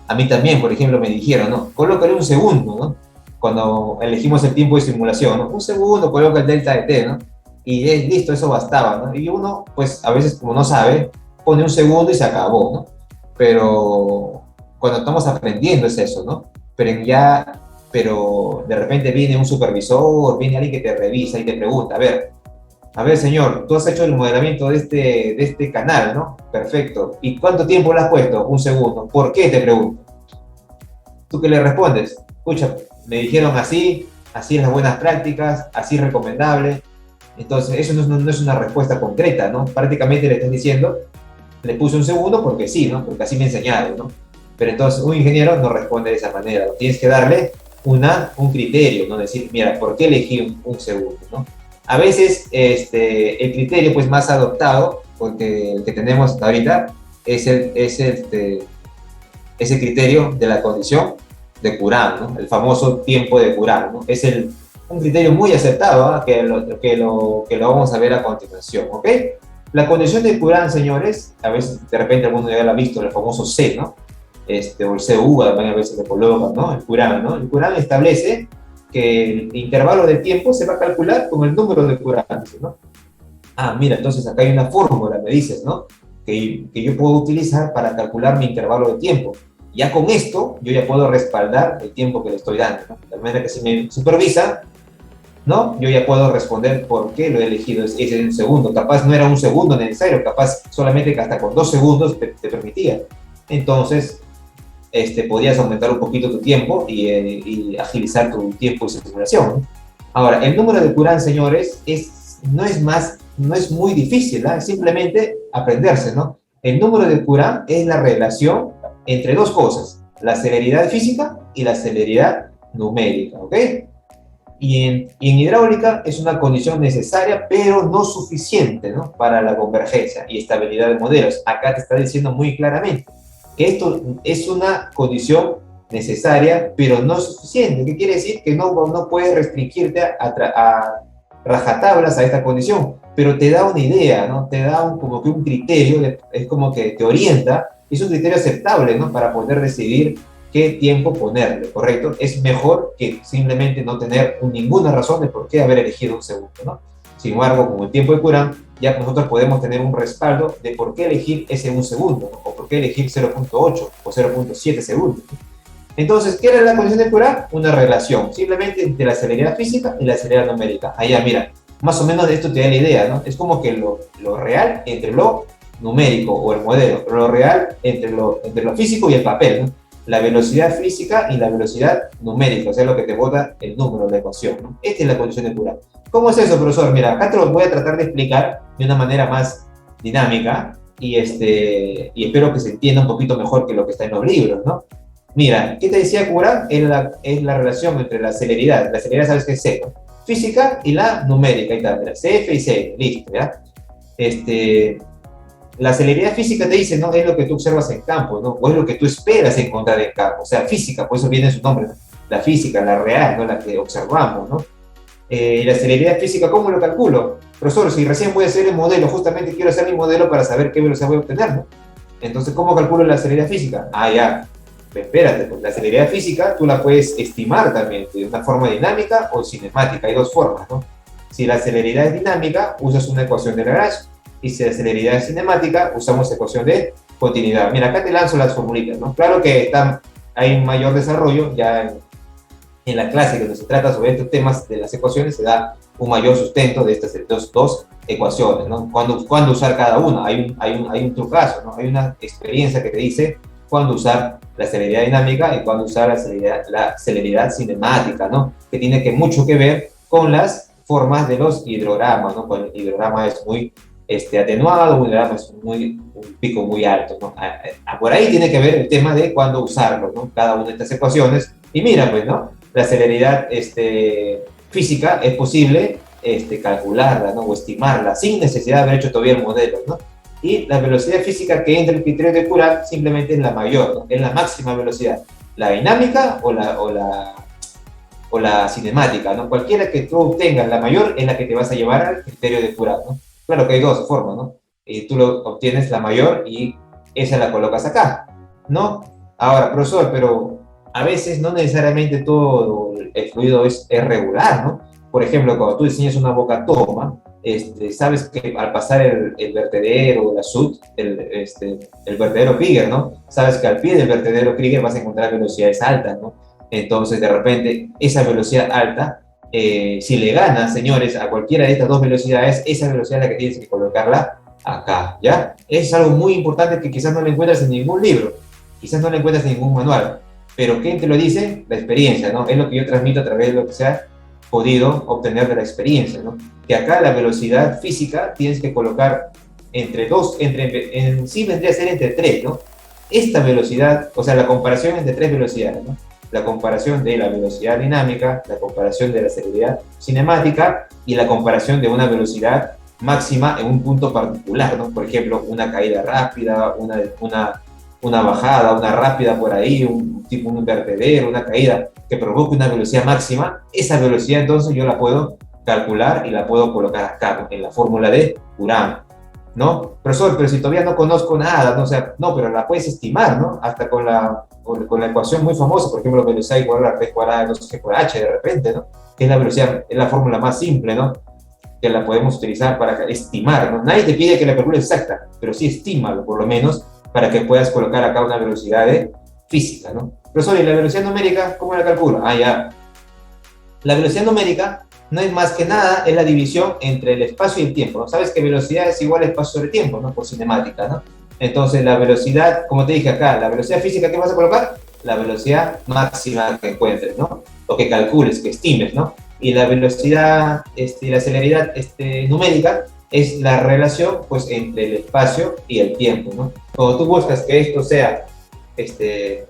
A mí también, por ejemplo, me dijeron, ¿no? Colócale un segundo, ¿no? Cuando elegimos el tiempo de simulación, ¿no? Un segundo, coloca el delta de t, ¿no? Y listo, eso bastaba, ¿no? Y uno, pues, a veces, como no sabe, pone un segundo y se acabó, ¿no? Pero cuando estamos aprendiendo es eso, ¿no? Pero de repente viene un supervisor, viene alguien que te revisa y te pregunta, a ver, señor, tú has hecho el modelamiento de este canal, ¿no? Perfecto. ¿Y cuánto tiempo le has puesto? Un segundo. ¿Por qué? Te pregunto. ¿Tú qué le respondes? Escucha, me dijeron así, así es las buenas prácticas, así es recomendable. Entonces, eso no es una respuesta concreta, ¿no? Prácticamente le estás diciendo, le puse un segundo porque sí, ¿no? Porque así me enseñaron, ¿no? Pero entonces un ingeniero no responde de esa manera, ¿no? Tienes que darle un criterio, ¿no? Decir, mira, ¿por qué elegí un segundo, ¿no? A veces el criterio pues más adoptado, porque el que tenemos hasta ahorita, es el criterio de la condición de Courant, ¿no? El famoso tiempo de Courant, ¿no? Es un criterio muy aceptado, ¿eh? Que lo vamos a ver a continuación, ¿ok? La condición de Courant, señores, a veces de repente alguno ya lo ha visto, el famoso C, ¿no? O el CU también a veces le colocan, ¿no? El Courant, ¿no? El Courant establece que el intervalo de tiempo se va a calcular con el número de Courant, ¿no? Ah, mira, entonces acá hay una fórmula, me dices, ¿no? Que yo puedo utilizar para calcular mi intervalo de tiempo. Ya con esto, yo ya puedo respaldar el tiempo que le estoy dando, ¿no? De manera que si me supervisa, ¿no? Yo ya puedo responder por qué lo he elegido ese un segundo. Capaz no era un segundo necesario, capaz solamente que hasta con 2 segundos te permitía. Entonces, podías aumentar un poquito tu tiempo y agilizar tu tiempo de simulación, ¿no? Ahora, el número de Courant, señores, no es muy difícil, ¿eh? Es simplemente aprenderse, ¿no? El número de Courant es la relación entre dos cosas, la celeridad física y la celeridad numérica, ¿ok? Y en hidráulica es una condición necesaria, pero no suficiente, ¿no? Para la convergencia y estabilidad de modelos. Acá te está diciendo muy claramente que esto es una condición necesaria, pero no suficiente. ¿Qué quiere decir? Que no puedes restringirte a rajatablas a esta condición, pero te da una idea, ¿no? Te da como que un criterio, es como que te orienta, es un criterio aceptable, ¿no? Para poder decidir qué tiempo ponerle, ¿correcto? Es mejor que simplemente no tener ninguna razón de por qué haber elegido un segundo, ¿no? Sin embargo, con el tiempo de Courant, ya nosotros podemos tener un respaldo de por qué elegir ese un segundo, ¿no? O por qué elegir 0.8 o 0.7 segundos. Entonces, ¿qué era la condición de Courant? Una relación, simplemente entre la celeridad física y la celeridad numérica. Allá, mira, más o menos de esto te da la idea, ¿no? Es como que lo real entre lo numérico o el modelo, lo real entre lo físico y el papel, ¿no? La velocidad física y la velocidad numérica, o sea, lo que te bota el número de la ecuación, ¿no? Esta es la condición de Courant. ¿Cómo es eso, profesor? Mira, acá te lo voy a tratar de explicar de una manera más dinámica y espero que se entienda un poquito mejor que lo que está en los libros, ¿no? Mira, ¿qué te decía Courant? Es la relación entre la celeridad sabes que es C, ¿no? Física y la numérica, y tal, CF y C, listo, ¿ya? La celeridad física te dice, ¿no? Es lo que tú observas en campo, ¿no? O es lo que tú esperas encontrar en campo. O sea, física, por eso viene su nombre, ¿no? La física, la real, ¿no? La que observamos, ¿no? La celeridad física, ¿cómo lo calculo? Profesor, si recién voy a hacer el modelo, justamente quiero hacer mi modelo para saber qué velocidad voy a obtener, ¿no? Entonces, ¿cómo calculo la celeridad física? Ah, ya. Espérate, pues la celeridad física tú la puedes estimar también de una forma dinámica o cinemática. Hay dos formas, ¿no? Si la celeridad es dinámica, usas una ecuación de Lagrange. Y si la celeridad es cinemática, usamos ecuación de continuidad. Mira, acá te lanzo las formulitas, ¿no? Claro que hay un mayor desarrollo ya en la clase donde se trata sobre estos temas de las ecuaciones, se da un mayor sustento de estas dos ecuaciones, ¿no? ¿Cuándo usar cada una? Hay un trucazo, ¿no? Hay una experiencia que te dice cuándo usar la celeridad dinámica y cuándo usar la celeridad cinemática, ¿no? Que tiene mucho que ver con las formas de los hidrogramas, ¿no? Cuando el hidrograma es muy atenuado, un hidrograma es un pico muy alto, ¿no? Por ahí tiene que ver el tema de cuándo usarlo, ¿no? Cada una de estas ecuaciones. Y mira, pues, ¿no? La celeridad física es posible calcularla, ¿no? O estimarla sin necesidad de haber hecho todavía el modelo, ¿no? Y la velocidad física que entra en el criterio de Courant simplemente es la mayor, ¿no? Es la máxima velocidad, la dinámica o la cinemática, ¿no? Cualquiera que tú obtengas, la mayor es la que te vas a llevar al criterio de Courant, ¿no? Claro que hay dos formas, ¿no? Tú lo obtienes la mayor y esa la colocas acá, ¿no? Ahora, profesor, pero a veces no necesariamente todo el fluido es regular, ¿no? Por ejemplo, cuando tú diseñas una boca toma, sabes que al pasar el vertedero, la SUT, el vertedero Krieger, ¿no? Sabes que al pie del vertedero Krieger vas a encontrar velocidades altas, ¿no? Entonces, de repente, esa velocidad alta, si le ganas, señores, a cualquiera de estas dos velocidades, esa velocidad es la que tienes que colocarla acá, ¿ya? Es algo muy importante que quizás no lo encuentras en ningún libro, quizás no lo encuentras en ningún manual, pero ¿quién te lo dice? La experiencia, ¿no? Es lo que yo transmito a través de lo que se ha podido obtener de la experiencia, ¿no? Que acá la velocidad física tienes que colocar entre dos, en sí vendría a ser entre tres, ¿no? Esta velocidad, o sea, la comparación entre tres velocidades, ¿no? La comparación de la velocidad dinámica, la comparación de la celeridad cinemática y la comparación de una velocidad máxima en un punto particular, ¿no? Por ejemplo, una caída rápida, una bajada, una rápida por ahí, un vertedero, una caída que provoque una velocidad máxima, esa velocidad entonces yo la puedo calcular y la puedo colocar acá, en la fórmula de Courant, ¿no? Profesor, pero si todavía no conozco nada, ¿no? O sea, no, pero la puedes estimar, ¿no? Hasta con la ecuación muy famosa, por ejemplo, velocidad igual a p cuadrada de 2g por h de repente, ¿no? Que es la velocidad, es la fórmula más simple, ¿no? Que la podemos utilizar para estimar, ¿no? Nadie te pide que la calcules exacta, pero sí estímalo, por lo menos, para que puedas colocar acá una velocidad de física, ¿no? Profesor, ¿y la velocidad numérica cómo la calculo? Ah, ya. La velocidad numérica no es más que nada, es la división entre el espacio y el tiempo, ¿no? Sabes que velocidad es igual a espacio sobre tiempo, ¿no? Por cinemática, ¿no? Entonces, la velocidad, como te dije acá, la velocidad física que vas a colocar, la velocidad máxima que encuentres, ¿no? O que calcules, que estimes, ¿no? Y la velocidad, la celeridad numérica es la relación, pues, entre el espacio y el tiempo, ¿no? Cuando tú buscas que esto sea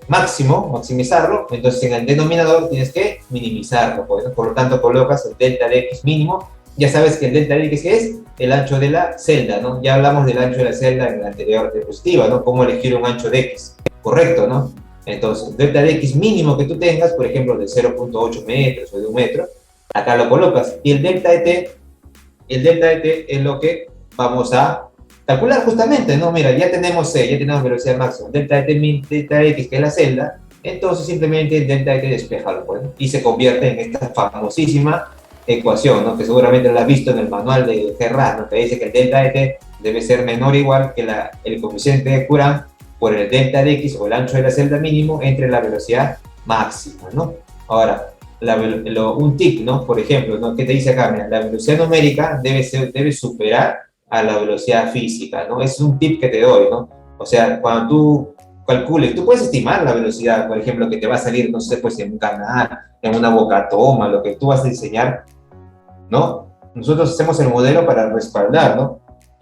máximo, maximizarlo, entonces en el denominador tienes que minimizarlo, pues, ¿no? Por lo tanto colocas el delta de x mínimo, ya sabes que el delta de x es el ancho de la celda, ¿no? Ya hablamos del ancho de la celda en la anterior diapositiva, ¿no? Cómo elegir un ancho de x, correcto, ¿no? Entonces, el delta de x mínimo que tú tengas, por ejemplo, de 0.8 metros o de 1 metro, acá lo colocas, y el delta de t es lo que vamos a calcular justamente, ¿no? Mira, ya tenemos C, ya tenemos velocidad máxima, delta de t, delta de x, que es la celda, entonces simplemente el delta de t despejalo, pues, ¿no? Y se convierte en esta famosísima ecuación, ¿no? Que seguramente la has visto en el manual de Ferrat, ¿no? Que dice que el delta de t debe ser menor o igual que el coeficiente de Courant por el delta de x o el ancho de la celda mínimo entre la velocidad máxima, ¿no? Ahora, un tip, ¿no? Por ejemplo, ¿no? ¿Qué te dice acá? Mira, la velocidad numérica debe superar a la velocidad física, ¿no? Es un tip que te doy, ¿no? O sea, cuando tú calcules, tú puedes estimar la velocidad, por ejemplo, que te va a salir, no sé, pues en un canal, en una boca toma, lo que tú vas a diseñar, ¿no? Nosotros hacemos el modelo para respaldar, ¿no?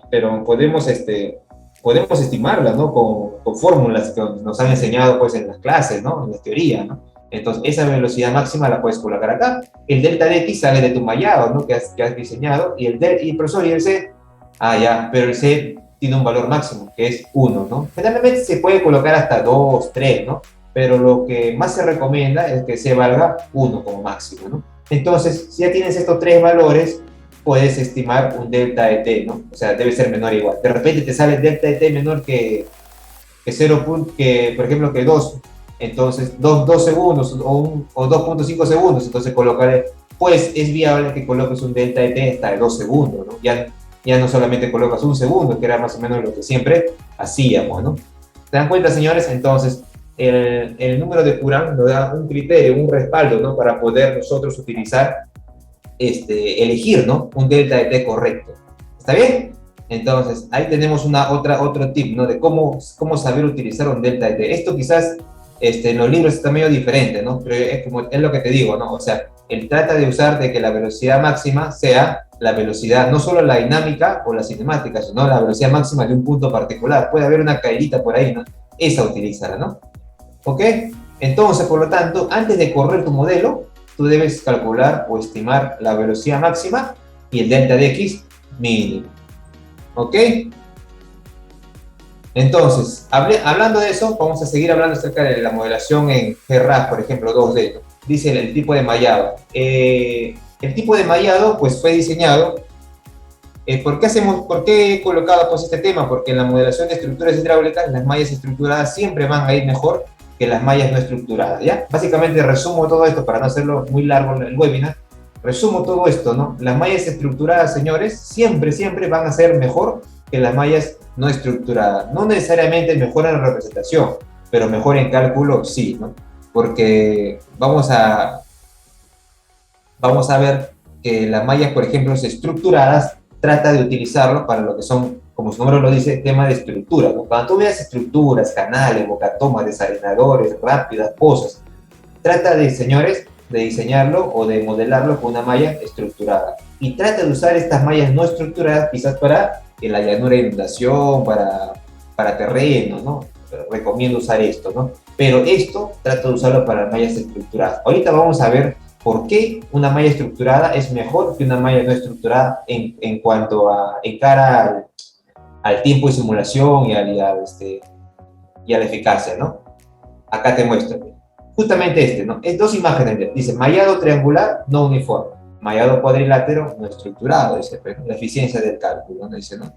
Pero podemos estimarla, ¿no? Con fórmulas que nos han enseñado, pues, en las clases, ¿no? En la teoría, ¿no? Entonces, esa velocidad máxima la puedes colocar acá. El delta de x sale de tu mallado, ¿no? Que has diseñado. Y el profesor, y el c, ah, ya, pero el c tiene un valor máximo, que es 1, ¿no? Generalmente se puede colocar hasta 2, 3, ¿no? Pero lo que más se recomienda es que c valga 1 como máximo, ¿no? Entonces, si ya tienes estos tres valores, puedes estimar un delta de t, ¿no? O sea, debe ser menor o igual. De repente te sale delta de t menor que 0, por ejemplo, que 2. Entonces, 2 segundos o 2.5 segundos. Entonces, colocaré, pues es viable que coloques un delta de t hasta de 2 segundos, ¿no? Ya no solamente colocas 1 segundo, que era más o menos lo que siempre hacíamos, ¿no? ¿Se dan cuenta, señores? Entonces, el número de Courant nos da un criterio, un respaldo, ¿no? Para poder nosotros utilizar, elegir, ¿no? Un delta de t correcto. ¿Está bien? Entonces, ahí tenemos otro tip, ¿no? De cómo saber utilizar un delta de t. Esto quizás en los libros está medio diferente, ¿no? Pero es lo que te digo, ¿no? O sea, él trata de usar de que la velocidad máxima sea la velocidad, no solo la dinámica o la cinemática, sino la velocidad máxima de un punto particular. Puede haber una caidita por ahí, ¿no? Esa utilízala, ¿no? ¿Ok? Entonces, por lo tanto, antes de correr tu modelo, tú debes calcular o estimar la velocidad máxima y el delta de x mínimo. ¿Ok? Entonces, hablando de eso, vamos a seguir hablando acerca de la modelación en Ferrat, por ejemplo, 2D, ¿no? Dice el tipo de mallado. El tipo de mallado, pues, fue diseñado. ¿Por qué he colocado, pues, este tema? Porque en la modelación de estructuras hidráulicas, las mallas estructuradas siempre van a ir mejor que las mallas no estructuradas, ¿ya? Básicamente resumo todo esto para no hacerlo muy largo el webinar. Resumo todo esto, ¿no? Las mallas estructuradas, señores, siempre, siempre van a ser mejor que las mallas no estructuradas. No necesariamente mejor en representación, pero mejor en cálculo sí, ¿no? Porque vamos a ver que las mallas, por ejemplo, estructuradas, trata de utilizarlo para lo que son, como su nombre lo dice, tema de estructura, ¿no? Cuando tú veas estructuras, canales, bocatomas, desarenadores, rápidas, pozas, trata de, señores, de diseñarlo o de modelarlo con una malla estructurada. Y trata de usar estas mallas no estructuradas quizás para la llanura de inundación, para terreno, ¿no? Recomiendo usar esto, ¿no? Pero esto trata de usarlo para mallas estructuradas. Ahorita vamos a ver por qué una malla estructurada es mejor que una malla no estructurada en cuanto a, en cara al tiempo de simulación y a la eficacia, ¿no? Acá te muestro. Justamente ¿no? Es dos imágenes. Dice, mallado triangular no uniforme. Mallado cuadrilátero no estructurado, dice, pues, la eficiencia del cálculo, ¿no? Dice, ¿no?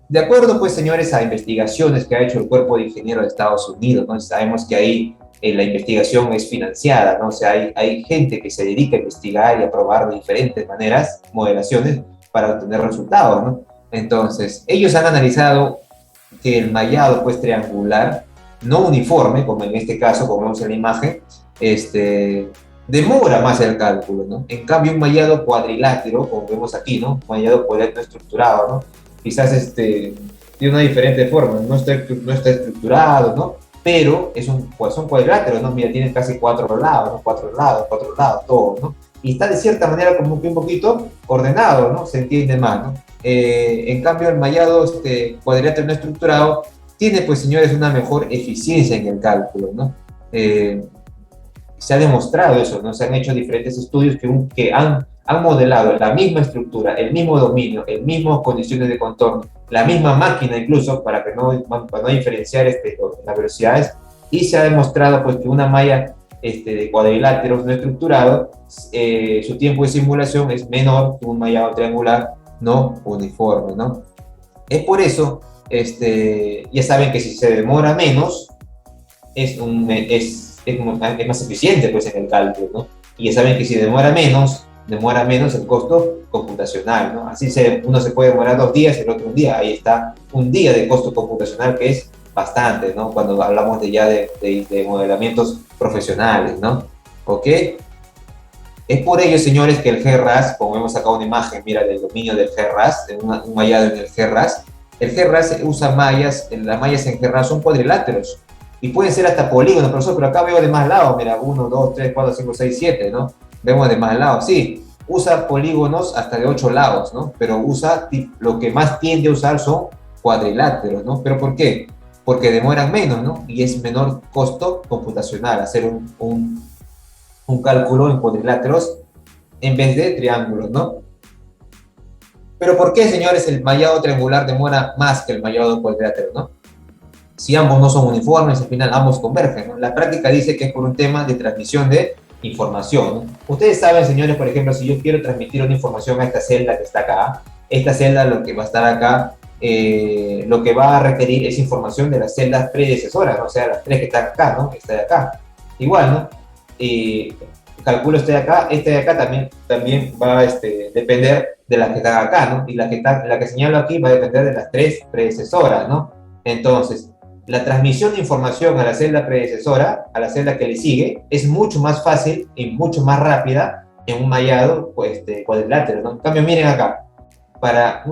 De acuerdo, pues, señores, a investigaciones que ha hecho el Cuerpo de Ingenieros de Estados Unidos, ¿no? Sabemos que ahí la investigación es financiada, ¿no? O sea, hay gente que se dedica a investigar y a probar de diferentes maneras, modelaciones, para obtener resultados, ¿no? Entonces, ellos han analizado que el mallado, pues, triangular, no uniforme, como en este caso, como vemos en la imagen, demora más el cálculo, ¿no? En cambio, un mallado cuadrilátero, como vemos aquí, ¿no? Un mallado cuadrilátero estructurado, ¿no? Quizás tiene una diferente forma, no está estructurado, ¿no? Pero son cuadriláteros, ¿no? Mira, tienen casi cuatro lados, ¿no? Cuatro lados, todo, ¿no? Y está de cierta manera como que un poquito ordenado, ¿no? Se entiende más, ¿no? En cambio, el mallado cuadrilátero no estructurado tiene, pues, señores, una mejor eficiencia en el cálculo, ¿no? Se ha demostrado eso, ¿no? Se han hecho diferentes estudios que han modelado la misma estructura, el mismo dominio, las mismas condiciones de contorno, la misma máquina incluso, para no diferenciar las velocidades, y se ha demostrado, pues, que una malla de cuadriláteros no estructurado, su tiempo de simulación es menor que un mallado triangular no uniforme, ¿no? Es por eso, ya saben que si se demora menos, es más eficiente, pues, en el cálculo, ¿no? Y ya saben que si demora menos el costo computacional, ¿no? Así uno se puede demorar 2 días, el otro un día. Ahí está un día de costo computacional, que es bastante, ¿no? Cuando hablamos de modelamientos profesionales, ¿no? ¿Ok? Es por ello, señores, que el GRAS, como vemos acá una imagen, mira, del dominio del GRAS, un mallado en el GRAS usa mallas, las mallas en GRAS son cuadriláteros, y pueden ser hasta polígonos, profesor, pero acá veo de más lados, mira, 1, 2, 3, 4, 5, 6, 7, ¿no? Vemos de más lados, sí, usa polígonos hasta de 8 lados, ¿no? Pero lo que más tiende a usar son cuadriláteros, ¿no? ¿Pero por qué? Porque demoran menos, ¿no? Y es menor costo computacional hacer un cálculo en cuadriláteros en vez de triángulos, ¿no? Pero ¿por qué, señores, el mallado triangular demora más que el mallado cuadrilátero, ¿no? Si ambos no son uniformes, al final ambos convergen, ¿no? La práctica dice que es por un tema de transmisión de información, ¿no? Ustedes saben, señores, por ejemplo, si yo quiero transmitir una información a esta celda que está acá, esta celda, lo que va a estar acá, lo que va a requerir es información de las celdas predecesoras, ¿no? O sea, las 3 que están acá, ¿no? Esta de acá. Igual, ¿no? Calculo este de acá también va a depender de la que está acá, ¿no? Y la que señalo aquí va a depender de las 3 predecesoras, ¿no? Entonces, la transmisión de información a la celda predecesora, a la celda que le sigue, es mucho más fácil y mucho más rápida en un mallado, pues, cuadrilátero, ¿no? En cambio, miren acá,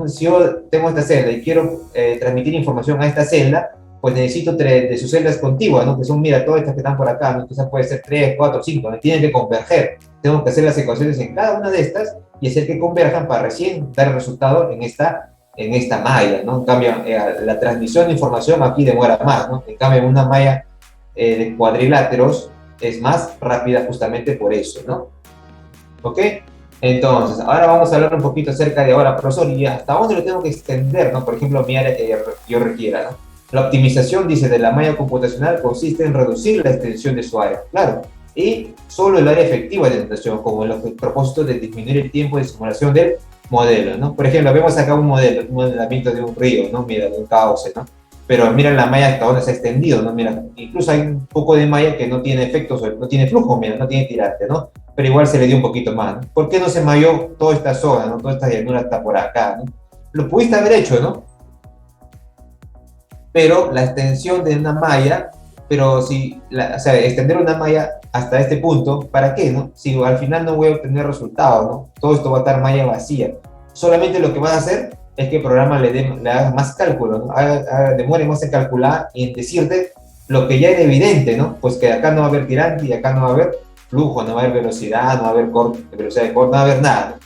si yo tengo esta celda y quiero transmitir información a esta celda, pues necesito de sus celdas contiguas, ¿no? Que son, mira, todas estas que están por acá, ¿no? Quizás puede ser 3, 4, 5, me tienen que converger. Tengo que hacer las ecuaciones en cada una de estas y hacer que converjan para recién dar el resultado en esta malla, ¿no? En cambio, la transmisión de información aquí demora más, ¿no? En cambio, una malla de cuadriláteros es más rápida justamente por eso, ¿no? ¿Ok? Entonces, ahora vamos a hablar un poquito acerca de ahora, profesor, y hasta dónde lo tengo que extender, ¿no? Por ejemplo, mi área que yo requiera, ¿no? La optimización, dice, de la malla computacional consiste en reducir la extensión de su área, claro, y solo el área efectiva de extensión, como el propósito de disminuir el tiempo de simulación del modelo, ¿no? Por ejemplo, vemos acá un modelamiento de un río, ¿no? Mira, de un cauce, ¿no? pero mira la malla hasta dónde se ha extendido, ¿no? Mira, incluso hay un poco de malla que no tiene efectos, no tiene flujo, mira, no tiene tirante, ¿no? Pero igual se le dio un poquito más, ¿no? ¿Por qué no se malló toda esta zona, ¿no? Toda esta llanura está por acá, ¿no? Lo pudiste haber hecho, ¿no? Pero la extensión de una malla, pero si, o sea, extender una malla hasta este punto, ¿para qué, no? Si al final no voy a obtener resultados, ¿no? Todo esto va a estar malla vacía. Solamente lo que vas a hacer es que el programa le haga más cálculos, ¿no? Demore más en calcular y en decirte lo que ya era evidente, ¿no? Pues que acá no va a haber tirante y acá no va a haber flujo, no va a haber velocidad, no va a haber velocidad de corte, no va a haber nada, ¿no?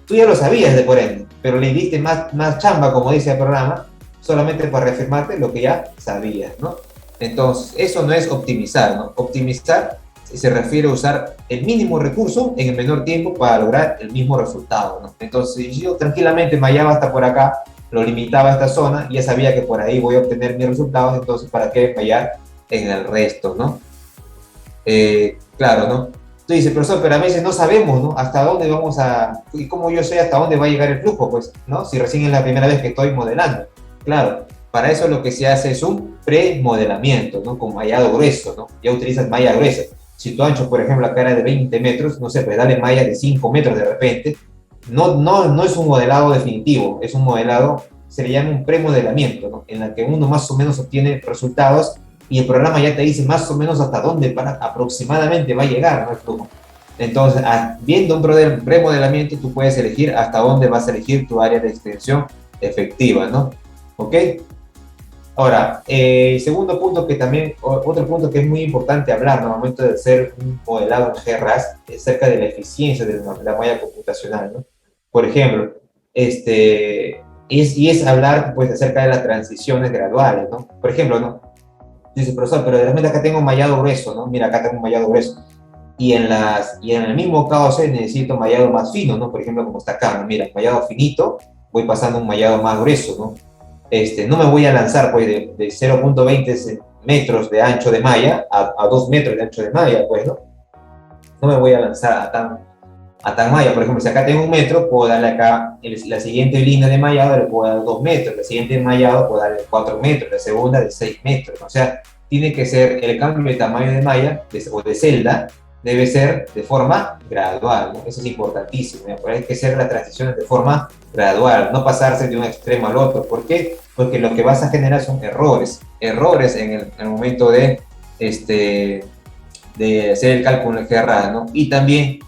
Tú ya lo sabías de por ende, pero le diste más chamba, como dice el programa, solamente para reafirmarte lo que ya sabías, ¿no? Entonces, eso no es optimizar, ¿no? Optimizar se refiere a usar el mínimo recurso en el menor tiempo para lograr el mismo resultado, ¿no? Entonces, yo tranquilamente mallaba hasta por acá, lo limitaba a esta zona, y ya sabía que por ahí voy a obtener mis resultados, entonces, ¿para qué fallar en el resto, ¿no? Claro, ¿no? Tú dices, profesor, pero a veces no sabemos, ¿no? Hasta dónde vamos a, y cómo yo sé hasta dónde va a llegar el flujo, pues, ¿no? Si recién es la primera vez que estoy modelando. Claro, para eso lo que se hace es un premodelamiento, ¿no? Con mallado grueso, ¿no? Ya utilizas malla gruesa. Si tu ancho, por ejemplo, acá era de 20 metros, no sé, pues dale malla de 5 metros de repente. No es un modelado definitivo, es un modelado, se le llama un premodelamiento, ¿no? En la que uno más o menos obtiene resultados y el programa ya te dice más o menos hasta dónde aproximadamente va a llegar, ¿no? El flujo. Entonces, viendo un premodelamiento, tú puedes elegir hasta dónde vas a elegir tu área de extensión efectiva, ¿no? ¿Ok? Ahora, segundo punto que también, otro punto que es muy importante hablar, ¿no? Al momento de hacer un modelado en GRAS, es acerca de la eficiencia de la malla computacional, ¿no? Por ejemplo, es hablar, pues, acerca de las transiciones graduales, ¿no? Por ejemplo, ¿no? Dice, profesor, pero de repente acá tengo un mallado grueso, ¿no? Mira, acá tengo un mallado grueso. Y en el mismo KOC necesito un mallado más fino, ¿no? Por ejemplo, como está acá, ¿no? Mira, mallado finito, voy pasando un mallado más grueso, ¿no? No me voy a lanzar, pues, de 0.20 metros de ancho de malla a 2 metros de ancho de malla, pues, ¿no? No me voy a lanzar a tan malla. Por ejemplo, si acá tengo 1 metro, puedo darle acá la siguiente línea de mallado, le puedo dar 2 metros, la siguiente mallado puedo darle 4 metros, la segunda de 6 metros, ¿no? O sea, tiene que ser el cambio de tamaño de malla o de celda, debe ser de forma gradual, ¿no? Eso es importantísimo, ¿no? Hay que hacer las transiciones de forma gradual, no pasarse de un extremo al otro. ¿Por qué? Porque lo que vas a generar son errores en el momento de hacer el cálculo en GRA, ¿no? Y también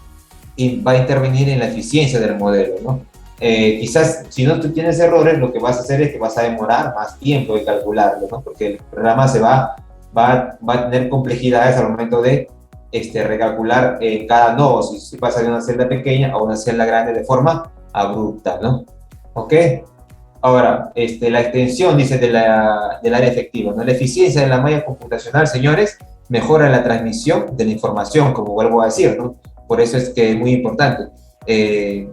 va a intervenir en la eficiencia del modelo, ¿no? Quizás si no tú tienes errores, lo que vas a hacer es que vas a demorar más tiempo de calcularlo, ¿no? Porque el programa va a tener complejidades al momento de recalcular cada nodo, si pasa de una celda pequeña a una celda grande de forma abrupta, ¿no? ¿Ok? Ahora, la extensión, dice, del área efectiva, ¿no? La eficiencia de la malla computacional, señores, mejora la transmisión de la información, como vuelvo a decir, ¿no? Por eso es que es muy importante. De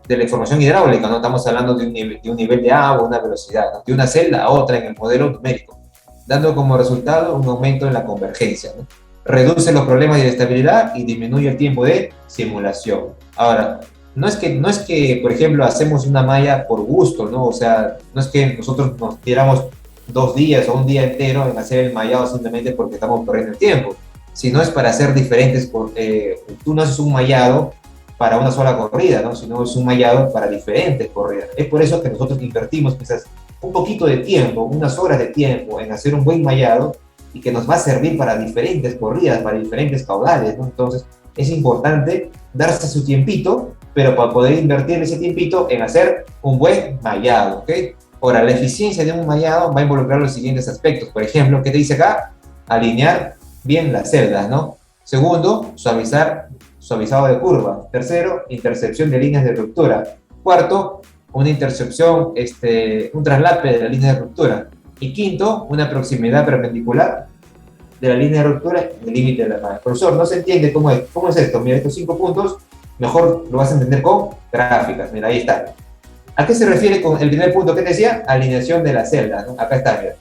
la información hidráulica, ¿no? Estamos hablando de un nivel de agua, una velocidad, ¿no? De una celda a otra en el modelo numérico, dando como resultado un aumento en la convergencia, ¿no? Reduce los problemas de estabilidad y disminuye el tiempo de simulación. Ahora, no es que, por ejemplo, hacemos una malla por gusto, ¿no? O sea, no es que nosotros nos tiramos 2 días o un día entero en hacer el mallado simplemente porque estamos perdiendo el tiempo, sino es para hacer diferentes, tú no haces un mallado para una sola corrida, ¿no? Sino es un mallado para diferentes corridas. Es por eso que nosotros invertimos quizás un poquito de tiempo, unas horas de tiempo en hacer un buen mallado y que nos va a servir para diferentes corridas, para diferentes caudales, ¿no? Entonces, es importante darse su tiempito, pero para poder invertir ese tiempito en hacer un buen mallado, ¿ok? Ahora, la eficiencia de un mallado va a involucrar los siguientes aspectos. Por ejemplo, ¿qué te dice acá? Alinear bien las celdas, ¿no? Segundo, suavizado de curva. Tercero, intercepción de líneas de ruptura. Cuarto, una intercepción, un traslape de la línea de ruptura. Y quinto, una proximidad perpendicular de la línea de ruptura en el límite de la malla. Profesor, no se entiende cómo es esto. Mira, estos 5 puntos, mejor lo vas a entender con gráficas. Mira, ahí está. ¿A qué se refiere con el primer punto que te decía? Alineación de la celda, ¿no? Acá está, mira.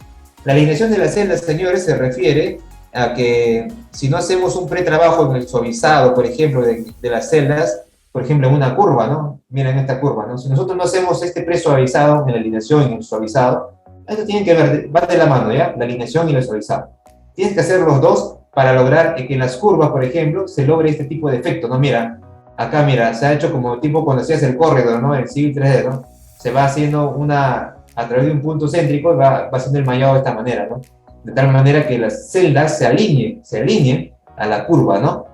La alineación de la celda, señores, se refiere a que si no hacemos un pretrabajo en el suavizado, por ejemplo, de las celdas, por ejemplo, en una curva, ¿no? Miren esta curva, ¿no? Si nosotros no hacemos este presuavizado en la alineación, en el suavizado, Esto tiene que ver, va de la mano, ¿ya? La alineación y el suavizado. Tienes que hacer los dos para lograr que en las curvas, por ejemplo, se logre este tipo de efecto, ¿no? Mira, acá, mira, se ha hecho como tipo cuando hacías el corredor, ¿no? En Civil 3D, ¿no? Se va haciendo a través de un punto céntrico, va haciendo el mallado de esta manera, ¿no? De tal manera que las celdas se alineen a la curva, ¿no?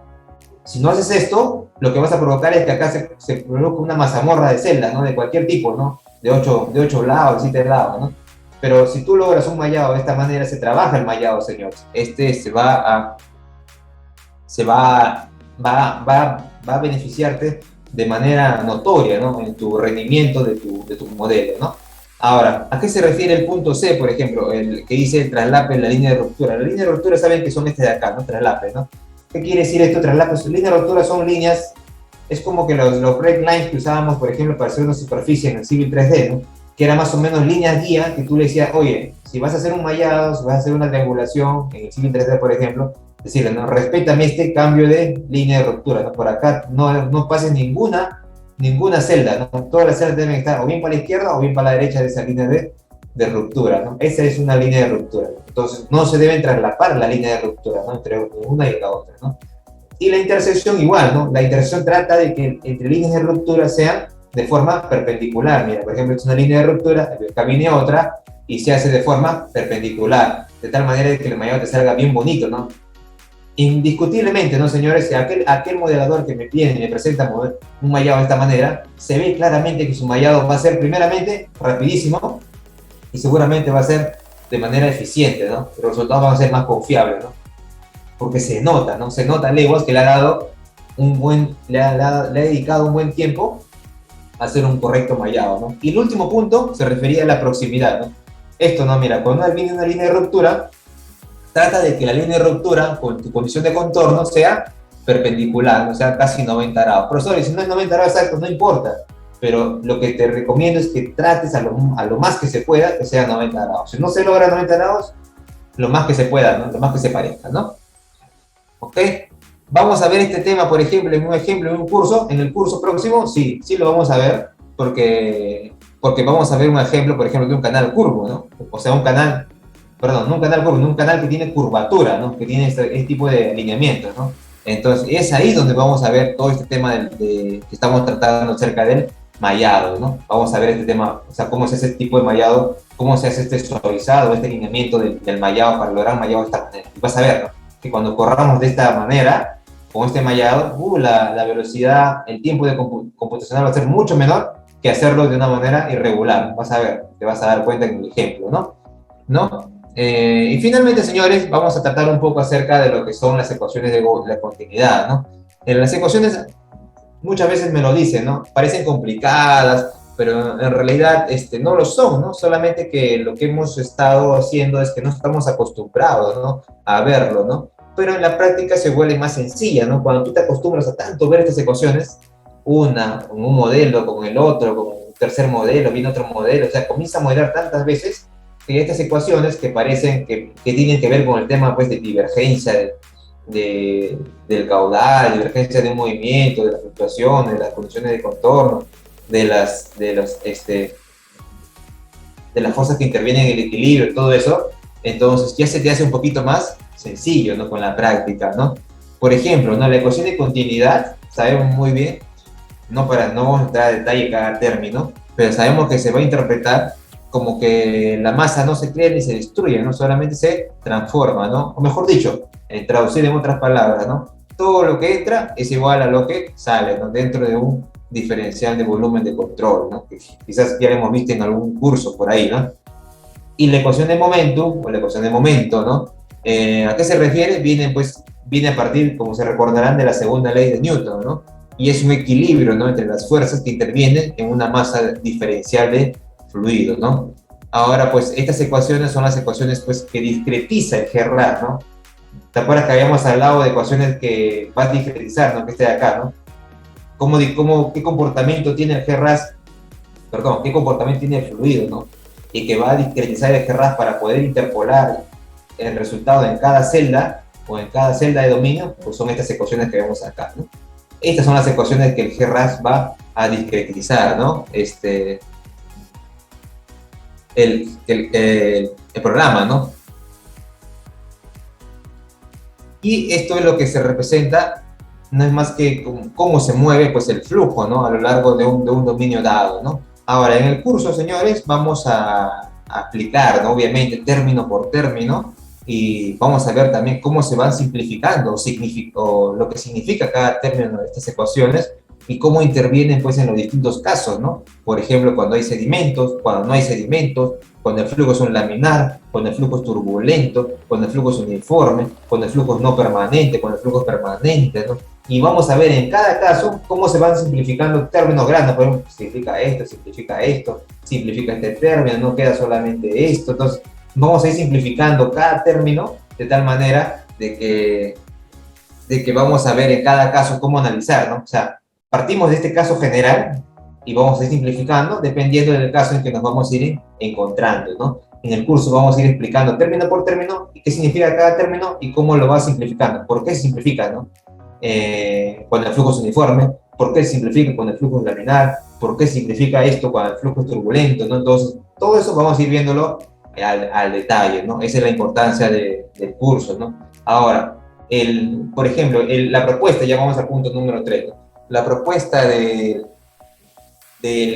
Si no haces esto, lo que vas a provocar es que acá se produzca una mazamorra de celdas, ¿no? De cualquier tipo, ¿no? De ocho lados, de 7 lados, ¿no? Pero si tú logras un mallado de esta manera, se trabaja el mallado, señores. Este va a beneficiarte de manera notoria, ¿no? En tu rendimiento de tu modelo, ¿no? Ahora, ¿a qué se refiere el punto C, por ejemplo, el que dice el traslape en la línea de ruptura? La línea de ruptura saben que son de acá, ¿no? Traslape, ¿no? ¿Qué quiere decir esto? Traslapes. Línea de ruptura son líneas, es como que los break lines que usábamos, por ejemplo, para hacer una superficie en el Civil 3D, ¿no? Que era más o menos líneas guía que tú le decías, oye, si vas a hacer un mallado, si vas a hacer una triangulación en el Civil 3D, por ejemplo, decirle, ¿no? Respétame este cambio de línea de ruptura, ¿no? Por acá no pases ninguna celda, ¿no? Todas las celdas deben estar o bien para la izquierda o bien para la derecha de esa línea de ruptura, ¿no? Esa es una línea de ruptura. Entonces, no se deben traslapar la línea de ruptura, ¿no? Entre una y la otra, ¿no? Y la intersección igual, ¿no? La intersección trata de que entre líneas de ruptura sean de forma perpendicular. Mira, por ejemplo, es una línea de ruptura, acá viene otra, y se hace de forma perpendicular, de tal manera que el mallado te salga bien bonito, ¿no? Indiscutiblemente, ¿no, señores? Si aquel modelador que me viene y me presenta un mallado de esta manera, se ve claramente que su mallado va a ser primeramente rapidísimo y seguramente va a ser de manera eficiente, ¿no? Los resultados van a ser más confiables, ¿no? Porque se nota, ¿no? Se nota a leguas que le ha dedicado un buen tiempo a hacer un correcto mallado, ¿no? Y el último punto se refería a la proximidad, ¿no? Esto, ¿no? Mira, cuando viene una línea de ruptura, trata de que la línea de ruptura con tu condición de contorno sea perpendicular, o sea, casi 90 grados. Profesor, si no es 90 grados exactos, no importa, pero lo que te recomiendo es que trates a lo más que se pueda que sea 90 grados. Si no se logra 90 grados, lo más que se pueda, ¿no? Lo más que se parezca, ¿no? ¿Ok? Vamos a ver este tema, por ejemplo, en un curso. En el curso próximo, sí lo vamos a ver, porque vamos a ver un ejemplo, por ejemplo, de un canal curvo, ¿no? O sea, no un canal curvo, un canal que tiene curvatura, ¿no? Que tiene este tipo de alineamientos, ¿no? Entonces, es ahí donde vamos a ver todo este tema que estamos tratando acerca del mallado, ¿no? Vamos a ver este tema, o sea, cómo se hace este tipo de mallado, cómo se hace este suavizado, este alineamiento del mallado para lograr un mallado de esta manera. Y vas a ver, ¿no? Que cuando corramos de esta manera, con este mallado, la velocidad, el tiempo de computacional va a ser mucho menor que hacerlo de una manera irregular. Vas a ver, te vas a dar cuenta en el ejemplo, ¿no? Y finalmente, señores, vamos a tratar un poco acerca de lo que son las ecuaciones de la continuidad, ¿no? En las ecuaciones, muchas veces me lo dicen, ¿no? Parecen complicadas, pero en realidad no lo son, ¿no? Solamente que lo que hemos estado haciendo es que no estamos acostumbrados, ¿no? A verlo, ¿no? Pero en la práctica se vuelve más sencilla, ¿no? Cuando tú te acostumbras a tanto ver estas ecuaciones, una, con un modelo, con el otro, con un tercer modelo, viene otro modelo, o sea, comienza a modelar tantas veces que estas ecuaciones que parecen que tienen que ver con el tema, pues, de divergencia del caudal, divergencia de un movimiento, de las fluctuaciones, de las condiciones de contorno, de las fuerzas que intervienen en el equilibrio, todo eso, entonces ya se te hace un poquito más sencillo, ¿no? Con la práctica, ¿no? Por ejemplo, ¿no? La ecuación de continuidad, sabemos muy bien, no vamos a entrar a detalle cada término, pero sabemos que se va a interpretar como que la masa no se crea ni se destruye, ¿no? Solamente se transforma, ¿no? O mejor dicho, traducir en otras palabras, ¿no? Todo lo que entra es igual a lo que sale, ¿no? Dentro de un diferencial de volumen de control, ¿no? Que quizás ya lo hemos visto en algún curso por ahí, ¿no? Y la ecuación de momentum, o la ecuación de momento, ¿no? ¿A qué se refiere? Viene a partir, como se recordarán, de la segunda ley de Newton, ¿no? Y es un equilibrio, ¿no? Entre las fuerzas que intervienen en una masa diferencial de fluido, ¿no? Ahora, pues, estas ecuaciones son las ecuaciones, pues, que discretiza el G-RAS, ¿no? ¿Te acuerdas que habíamos hablado de ecuaciones que vas a discretizar, ¿no? Que esté acá, ¿no? ¿Qué comportamiento tiene el G-RAS? Perdón, ¿qué comportamiento tiene el fluido, ¿no? Y que va a discretizar el G-RAS para poder interpolar el resultado en cada celda o en cada celda de dominio, pues son estas ecuaciones que vemos acá, ¿no? Estas son las ecuaciones que el G-RAS va a discretizar, ¿no? el programa, ¿no? Y esto es lo que se representa, no es más que cómo se mueve pues el flujo, ¿no? A lo largo de un dominio dado, ¿no? Ahora, en el curso, señores, vamos a aplicar, ¿no? Obviamente, término por término, y vamos a ver también cómo se van simplificando o lo que significa cada término de estas ecuaciones y cómo intervienen pues en los distintos casos, ¿no? Por ejemplo, cuando hay sedimentos, cuando no hay sedimentos, cuando el flujo es un laminar, cuando el flujo es turbulento, cuando el flujo es uniforme, cuando el flujo es no permanente, cuando el flujo es permanente, ¿no? Y vamos a ver en cada caso cómo se van simplificando términos grandes. Por ejemplo, simplifica este término, no queda solamente esto. Entonces, vamos a ir simplificando cada término de tal manera de que vamos a ver en cada caso cómo analizar, ¿no? O sea, partimos de este caso general y vamos a ir simplificando dependiendo del caso en que nos vamos a ir encontrando, ¿no? En el curso vamos a ir explicando término por término qué significa cada término y cómo lo va simplificando, por qué se simplifica, ¿no? Cuando el flujo es uniforme, por qué se simplifica cuando el flujo es laminar, por qué se simplifica esto cuando el flujo es turbulento, ¿no? Entonces, todo eso vamos a ir viéndolo al detalle, ¿no? Esa es la importancia del curso, ¿no? Ahora, por ejemplo, la propuesta, ya vamos al punto número 3, ¿no? La propuesta del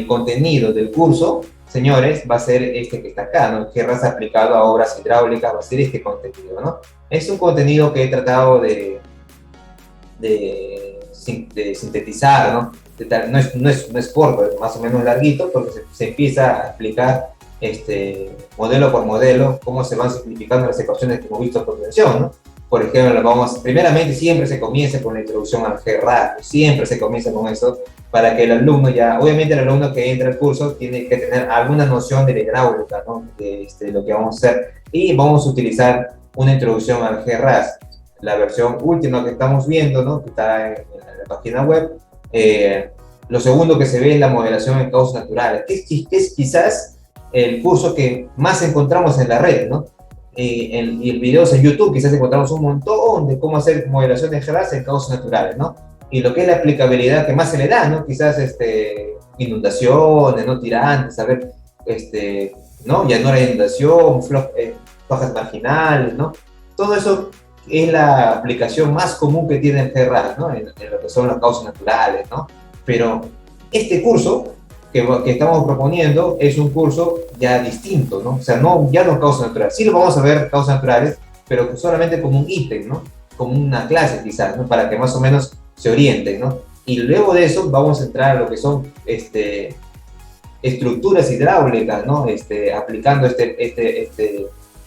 contenido del curso, señores, va a ser este que está acá, ¿no? GERRAS aplicado a obras hidráulicas, va a ser este contenido, ¿no? Es un contenido que he tratado de sintetizar, ¿no? No es corto, es más o menos larguito, porque se empieza a explicar modelo por modelo cómo se van simplificando las ecuaciones que hemos visto a continuación, ¿no? Por ejemplo, primeramente siempre se comienza con la introducción al GERRAS, siempre se comienza con eso, para que el alumno obviamente el alumno que entra al curso tiene que tener alguna noción de la hidráulica, ¿no? De lo que vamos a hacer, y vamos a utilizar una introducción al GERRAS, la versión última que estamos viendo, ¿no? Que está en la página web. Lo segundo que se ve es la modelación en causas naturales, que es quizás el curso que más encontramos en la red, ¿no? Y en videos en YouTube quizás encontramos un montón de cómo hacer modelación de GERRAS en causas naturales, ¿no? Y lo que es la aplicabilidad que más se le da, ¿no? Quizás inundaciones, ¿no? Tirantes, saber, ¿no? Llanura de inundación, fajas marginales, ¿no? Todo eso es la aplicación más común que tiene el GERRAS, ¿no? En lo que son las causas naturales, ¿no? Pero este curso que estamos proponiendo es un curso ya distinto, ¿no? O sea, ya no causas naturales. Sí lo vamos a ver causas naturales, pero solamente como un ítem, ¿no? Como una clase quizás, ¿no? Para que más o menos se orienten, ¿no? Y luego de eso vamos a entrar a lo que son estructuras hidráulicas, ¿no? Aplicando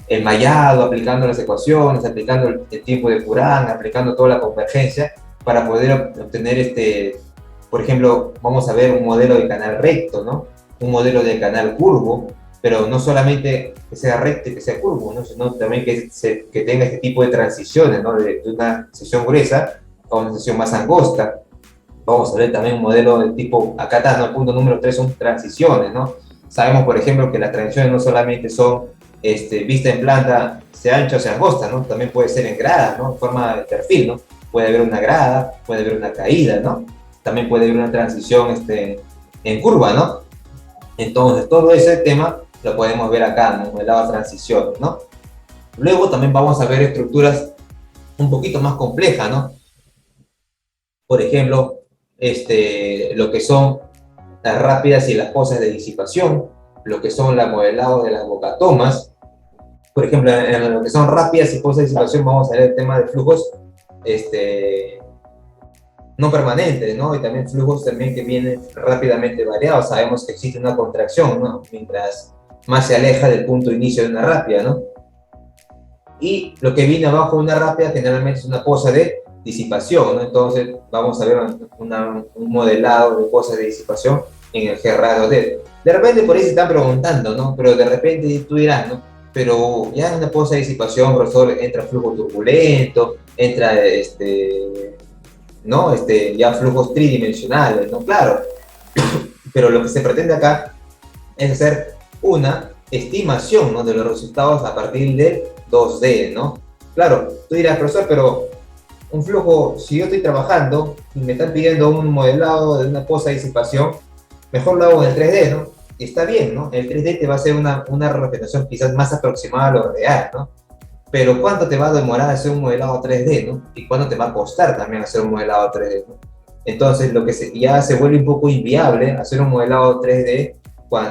el mallado, aplicando las ecuaciones, aplicando el tiempo de Curán, aplicando toda la convergencia para poder obtener por ejemplo, vamos a ver un modelo de canal recto, ¿no? Un modelo de canal curvo, pero no solamente que sea recto y que sea curvo, ¿no? Sino también que tenga este tipo de transiciones, ¿no? De una sección gruesa a una sección más angosta. Vamos a ver también un modelo de tipo, acá está, ¿no? El punto número 3 son transiciones, ¿no? Sabemos, por ejemplo, que las transiciones no solamente son vista en planta, sea ancha o sea angosta, ¿no? También puede ser en grada, ¿no? En forma de perfil, ¿no? Puede haber una grada, puede haber una caída, ¿no? También puede haber una transición en curva, ¿no? Entonces, todo ese tema lo podemos ver acá, ¿no? El lado de transiciones, ¿no? Luego también vamos a ver estructuras un poquito más complejas, ¿no? Por ejemplo, lo que son las rápidas y las pozas de disipación, lo que son el modelado de las bocatomas. Por ejemplo, en lo que son rápidas y pozas de disipación vamos a ver el tema de flujos no permanentes, ¿no? Y también flujos también que vienen rápidamente variados. Sabemos que existe una contracción, ¿no? Mientras más se aleja del punto de inicio de una rápida, ¿no? Y lo que viene abajo de una rápida generalmente es una poza de disipación, ¿no? Entonces vamos a ver un modelado de pozas de disipación en el GERRAS. De repente por ahí se están preguntando, ¿no? Pero de repente tú dirás, ¿no? Pero ya en una poza de disipación, profesor, entra flujo turbulento, entra ¿no? Ya flujos tridimensionales, ¿no? Claro, pero lo que se pretende acá es hacer una estimación, ¿no? De los resultados a partir de 2D, ¿no? Claro, tú dirás, profesor, pero un flujo, si yo estoy trabajando y me están pidiendo un modelado de una poza de disipación, mejor lo hago en el 3D, ¿no? está bien, ¿no? El 3D te va a hacer una representación quizás más aproximada a lo real, ¿no? Pero ¿cuánto te va a demorar hacer un modelado 3D, ¿no? Y cuánto te va a costar también hacer un modelado 3D, ¿no? Entonces, ya se vuelve un poco inviable hacer un modelado 3D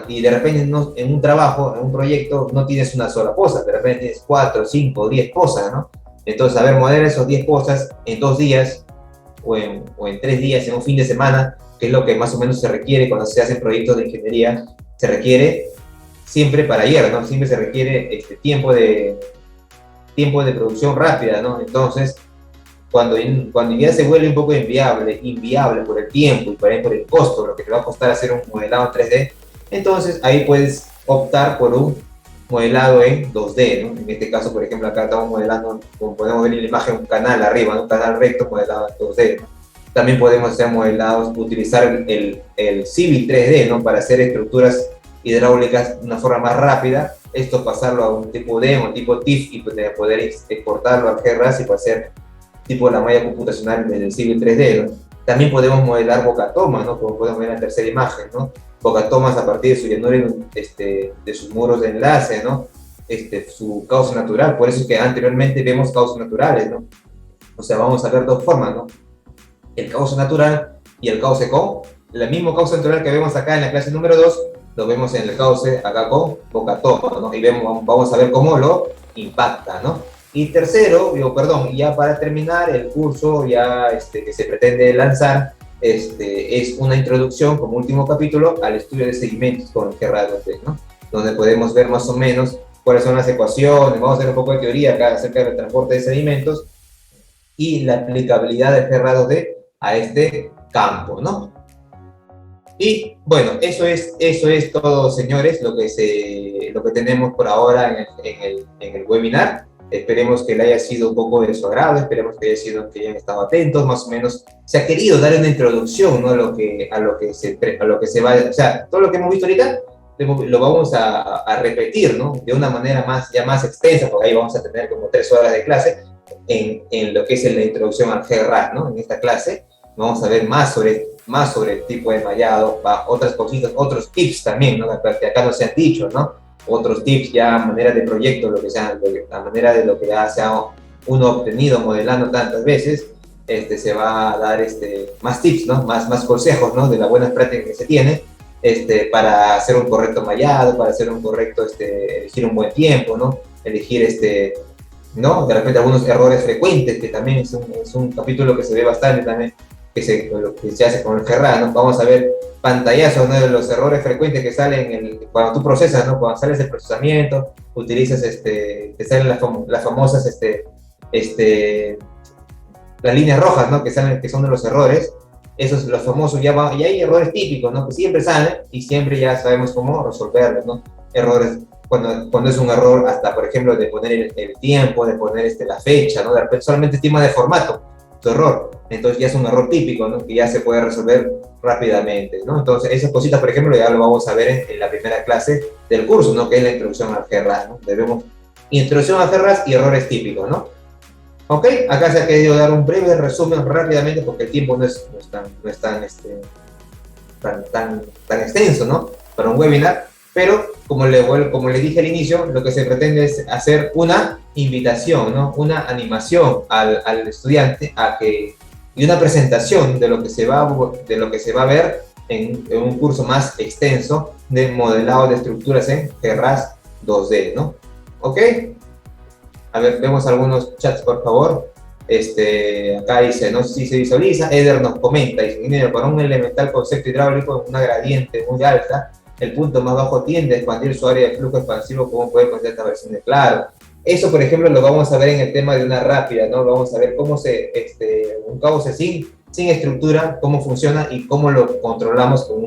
y de repente no, en un trabajo, en un proyecto, no tienes una sola cosa, de repente tienes 4, 5, 10 cosas, ¿no? Entonces, a ver, modela esos 10 cosas en 2 días o en 3 días, en un fin de semana, que es lo que más o menos se requiere cuando se hacen proyectos de ingeniería, se requiere siempre para ayer, ¿no? Siempre se requiere tiempo de producción rápida, ¿no? Entonces, cuando ya se vuelve un poco inviable por el tiempo y por el costo, lo que te va a costar hacer un modelado en 3D, entonces ahí puedes optar por un modelado en 2D, ¿no? En este caso, por ejemplo, acá estamos modelando, como podemos ver en la imagen, un canal arriba, ¿no? Un canal recto modelado en 2D, ¿no? También podemos hacer modelados, utilizar el Civil 3D, ¿no? Para hacer estructuras hidráulicas de una forma más rápida. Esto pasarlo a un tipo D o un tipo TIFF y poder exportarlo al GRAS y para hacer tipo la malla computacional del Civil 3D, ¿no? También podemos modelar bocatomas, ¿no? Como podemos ver en la tercera imagen, ¿no? Bocatomas a partir de su llanura, de sus muros de enlace, ¿no? Su cauce natural. Por eso es que anteriormente vemos cauces naturales, ¿no? O sea, vamos a ver dos formas, ¿no? El cauce natural y el cauce con. El mismo cauce natural que vemos acá en la clase número 2, lo vemos en el cauce acá con bocatoma, ¿no? Y vamos a ver cómo lo impacta, ¿no? Y tercero, ya para terminar el curso que se pretende lanzar, es una introducción como último capítulo al estudio de sedimentos con GRAD-2D, ¿no? Donde podemos ver más o menos cuáles son las ecuaciones, vamos a hacer un poco de teoría acá acerca del transporte de sedimentos y la aplicabilidad del GRAD-2D a este campo, ¿no? Y bueno, eso es todo, señores, lo que tenemos por ahora en el webinar. Esperemos que le haya sido un poco de su agrado, esperemos que hayan estado atentos, más o menos se ha querido dar una introducción, ¿no? a lo que se va, o sea, todo lo que hemos visto ahorita lo vamos a repetir, ¿no? De una manera más extensa, porque ahí vamos a tener como 3 horas de clase en lo que es la introducción al GRAD, ¿no? En esta clase vamos a ver más sobre el tipo de mallado, otras cositas, otros tips también, ¿no? Que acá no se han dicho, ¿no? Otros tips ya, manera de proyecto, la manera de lo que ya se ha uno obtenido modelando tantas veces, se va a dar más tips, ¿no? Más consejos, ¿no? De las buenas prácticas que se tiene, para hacer un correcto mallado, para hacer un correcto, elegir un buen tiempo, ¿no? Elegir, ¿no? De repente algunos errores frecuentes, que también es un capítulo que se ve bastante también, lo que se hace con el GRAD, ¿no? Vamos a ver pantallazos, ¿no? De los errores frecuentes que salen cuando tú procesas, ¿no? Cuando sales del procesamiento, utilizas, te salen las famosas, las líneas rojas, ¿no? Que son de los errores. Esos, los famosos, y hay errores típicos, ¿no? Que siempre salen y siempre ya sabemos cómo resolverlos, ¿no? Errores, cuando es un error, hasta, por ejemplo, de poner el tiempo, de poner la fecha, ¿no? De repente solamente tema de formato, tu error. Entonces ya es un error típico, ¿no? Que ya se puede resolver rápidamente, ¿no? Entonces esas cositas, por ejemplo, ya lo vamos a ver en la primera clase del curso, ¿no? Que es la introducción al GRAD, ¿no? Debemos introducción al GRAD y errores típicos, ¿no? Ok, acá se ha querido dar un breve resumen rápidamente porque el tiempo no es tan extenso, ¿no? Para un webinar, pero como le dije al inicio, lo que se pretende es hacer una invitación, ¿no? Una animación al estudiante y una presentación de lo que se va a ver en un curso más extenso de modelado de estructuras en GRAS 2D, ¿no? ¿Ok? A ver, vemos algunos chats, por favor. Acá dice, no sé si se visualiza, Eder nos comenta, dice, ingeniero, para un elemental concepto hidráulico en una gradiente muy alta, el punto más bajo tiende a expandir su área de flujo expansivo, ¿cómo puede conseguir esta versión de claro? Eso, por ejemplo, lo vamos a ver en el tema de una rápida, ¿no? Vamos a ver cómo un cauce sin estructura, cómo funciona y cómo lo controlamos con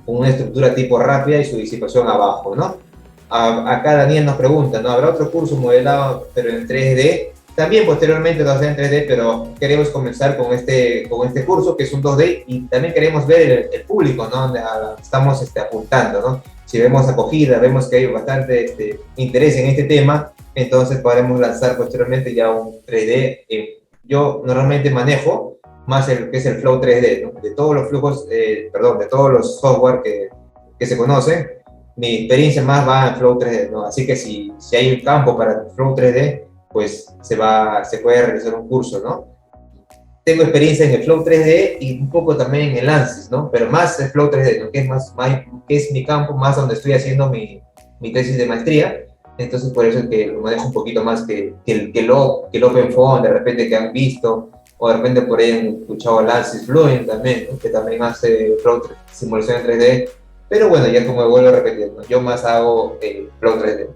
una estructura tipo rápida y su disipación abajo, ¿no? Acá Daniel nos pregunta, ¿no? ¿Habrá otro curso modelado pero en 3D? También posteriormente lo hacen en 3D, pero queremos comenzar con este curso que es un 2D y también queremos ver el público, ¿no? Estamos apuntando, ¿no? Si vemos acogida, vemos que hay bastante interés en este tema, entonces podremos lanzar posteriormente ya un 3D. Yo normalmente manejo más el que es el Flow 3D, ¿no? De todos los flujos, de todos los software que se conocen, mi experiencia más va en Flow 3D, ¿no? Así que si hay un campo para Flow 3D, pues se puede realizar un curso, ¿no? Tengo experiencia en el Flow 3D y un poco también en el ANSYS, ¿no? Pero más el Flow 3D, ¿no? Que es mi campo, más donde estoy haciendo mi tesis de maestría. Entonces, por eso es que lo manejo un poquito más que el OpenFOAM, de repente que han visto, o de repente por ahí han escuchado el ANSYS Fluent también, ¿no? Que también hace simulación en 3D. Pero bueno, ya como vuelvo a repetir, ¿no? Yo más hago Flow 3D.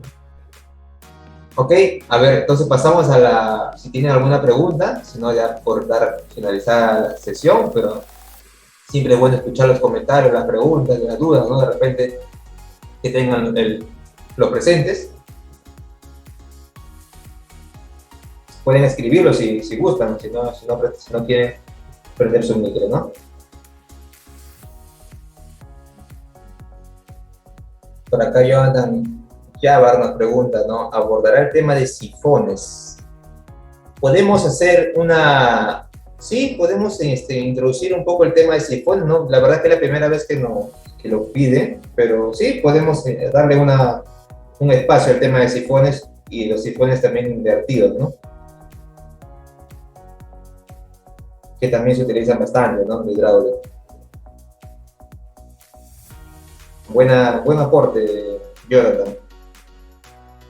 Ok, a ver, entonces pasamos si tienen alguna pregunta, si no ya por finalizar la sesión, pero siempre es bueno escuchar los comentarios, las preguntas, las dudas, ¿no? De repente que tengan los presentes. Pueden escribirlo si gustan, si no quieren prender su micro, ¿no? Por acá Jonathan Yavar nos pregunta, ¿no? Abordará el tema de sifones. Podemos hacer sí, podemos introducir un poco el tema de sifones, ¿no? La verdad que es la primera vez que lo pide, pero sí, podemos darle un espacio al tema de sifones y los sifones también invertidos, ¿no? Que también se utilizan bastante, ¿no? De hidráulica. Buen aporte, Jonathan.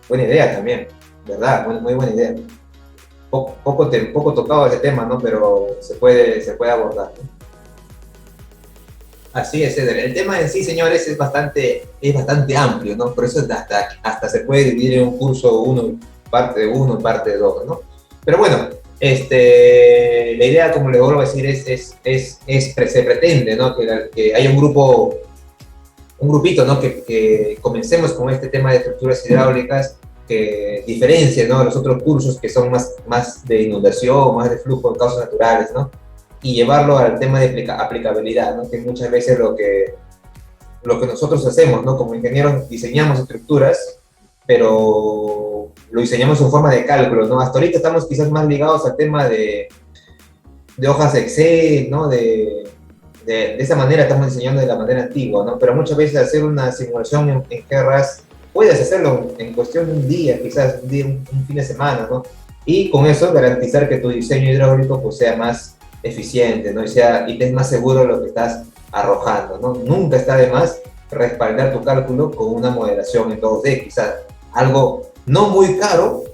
Buena idea también, ¿verdad? Muy buena idea. Poco tocado ese tema, ¿no? Pero se puede abordar, ¿no? Así es, Eder. El tema en sí, señores, es bastante amplio, ¿no? Por eso hasta se puede dividir en un curso parte 1 y parte 2, ¿no? Pero bueno, la idea, como le vuelvo a decir, se pretende, ¿no? Que haya un grupito, ¿no? Que comencemos con este tema de estructuras hidráulicas, que diferencie, ¿no? Los otros cursos que son más de inundación, más de flujo de causas naturales, ¿no? Y llevarlo al tema de aplicabilidad, ¿no? Que muchas veces lo que nosotros hacemos, ¿no? Como ingenieros diseñamos estructuras, pero lo diseñamos en forma de cálculo, ¿no? Hasta ahorita estamos quizás más ligados al tema de hojas de Excel, ¿no? De esa manera estamos diseñando de la manera antigua, ¿no? Pero muchas veces hacer una simulación en GRAS, puedes hacerlo en cuestión de un día, quizás un fin de semana, ¿no? Y con eso garantizar que tu diseño hidráulico pues, sea más eficiente, ¿no? Y estés más seguro de lo que estás arrojando, ¿no? Nunca está de más respaldar tu cálculo con una modelación en 2D, quizás algo no muy caro,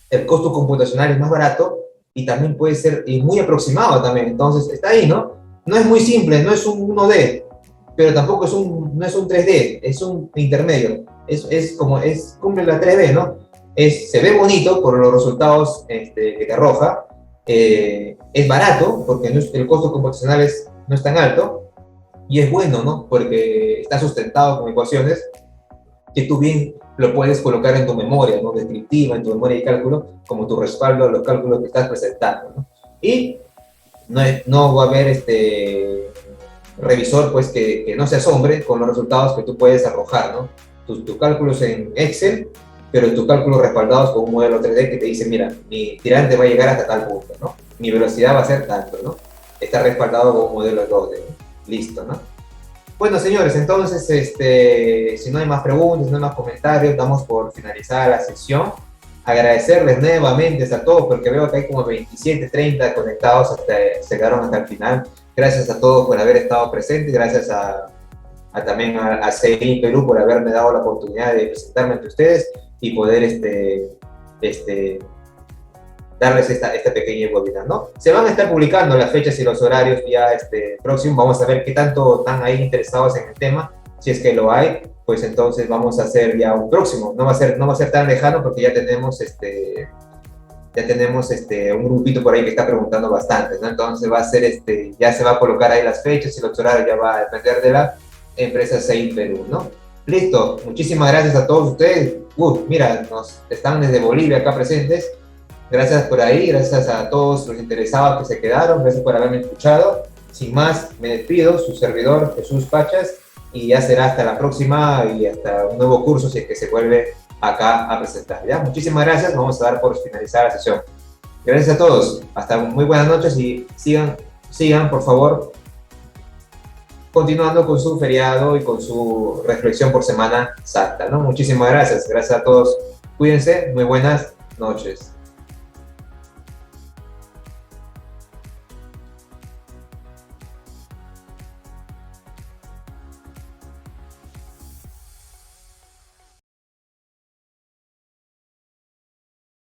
el costo computacional es más barato y también puede ser y muy aproximado también, entonces está ahí, ¿no? No es muy simple, no es un 1D, pero tampoco no es un 3D, es un intermedio, cumple la 3D, ¿no? Se ve bonito por los resultados que te arroja, es barato porque el costo computacional no es tan alto, y es bueno, ¿no? Porque está sustentado con ecuaciones que tú bien lo puedes colocar en tu memoria, ¿no? Descriptiva, en tu memoria de cálculo, como tu respaldo a los cálculos que estás presentando, ¿no? Y no va a haber revisor pues que no se asombre con los resultados que tú puedes arrojar, ¿no? Tus cálculos en Excel, pero tus cálculos respaldados con un modelo 3D que te dice, mira, mi tirante va a llegar hasta tal punto, ¿no? Mi velocidad va a ser tanto, ¿no? Está respaldado con un modelo 2D, listo, ¿no? Bueno, señores, entonces, si no hay más preguntas, no hay más comentarios, damos por finalizada la sesión. Agradecerles nuevamente a todos, porque veo que hay como 27, 30 conectados, se quedaron hasta el final. Gracias a todos por haber estado presentes, gracias también a CEI Perú por haberme dado la oportunidad de presentarme ante ustedes y poder darles esta pequeña webinar, ¿no? Se van a estar publicando las fechas y los horarios ya próximos. Vamos a ver qué tanto están ahí interesados en el tema. Si es que lo hay, pues entonces vamos a hacer ya un próximo. No va a ser tan lejano porque ya tenemos un grupito por ahí que está preguntando bastante, ¿no? Entonces va a ser ya se va a colocar ahí las fechas y los horarios, ya va a depender de la empresa CEI Perú, ¿no? Listo. Muchísimas gracias a todos ustedes. Mira, están desde Bolivia acá presentes. Gracias por ahí, gracias a todos los interesados que se quedaron, gracias por haberme escuchado. Sin más, me despido, su servidor Jesús Pachas, y ya será hasta la próxima y hasta un nuevo curso si es que se vuelve acá a presentar. ¿Ya? Muchísimas gracias, vamos a dar por finalizar la sesión. Gracias a todos, hasta muy buenas noches y sigan por favor continuando con su feriado y con su reflexión por Semana Santa, ¿no? Muchísimas gracias. Gracias a todos. Cuídense. Muy buenas noches.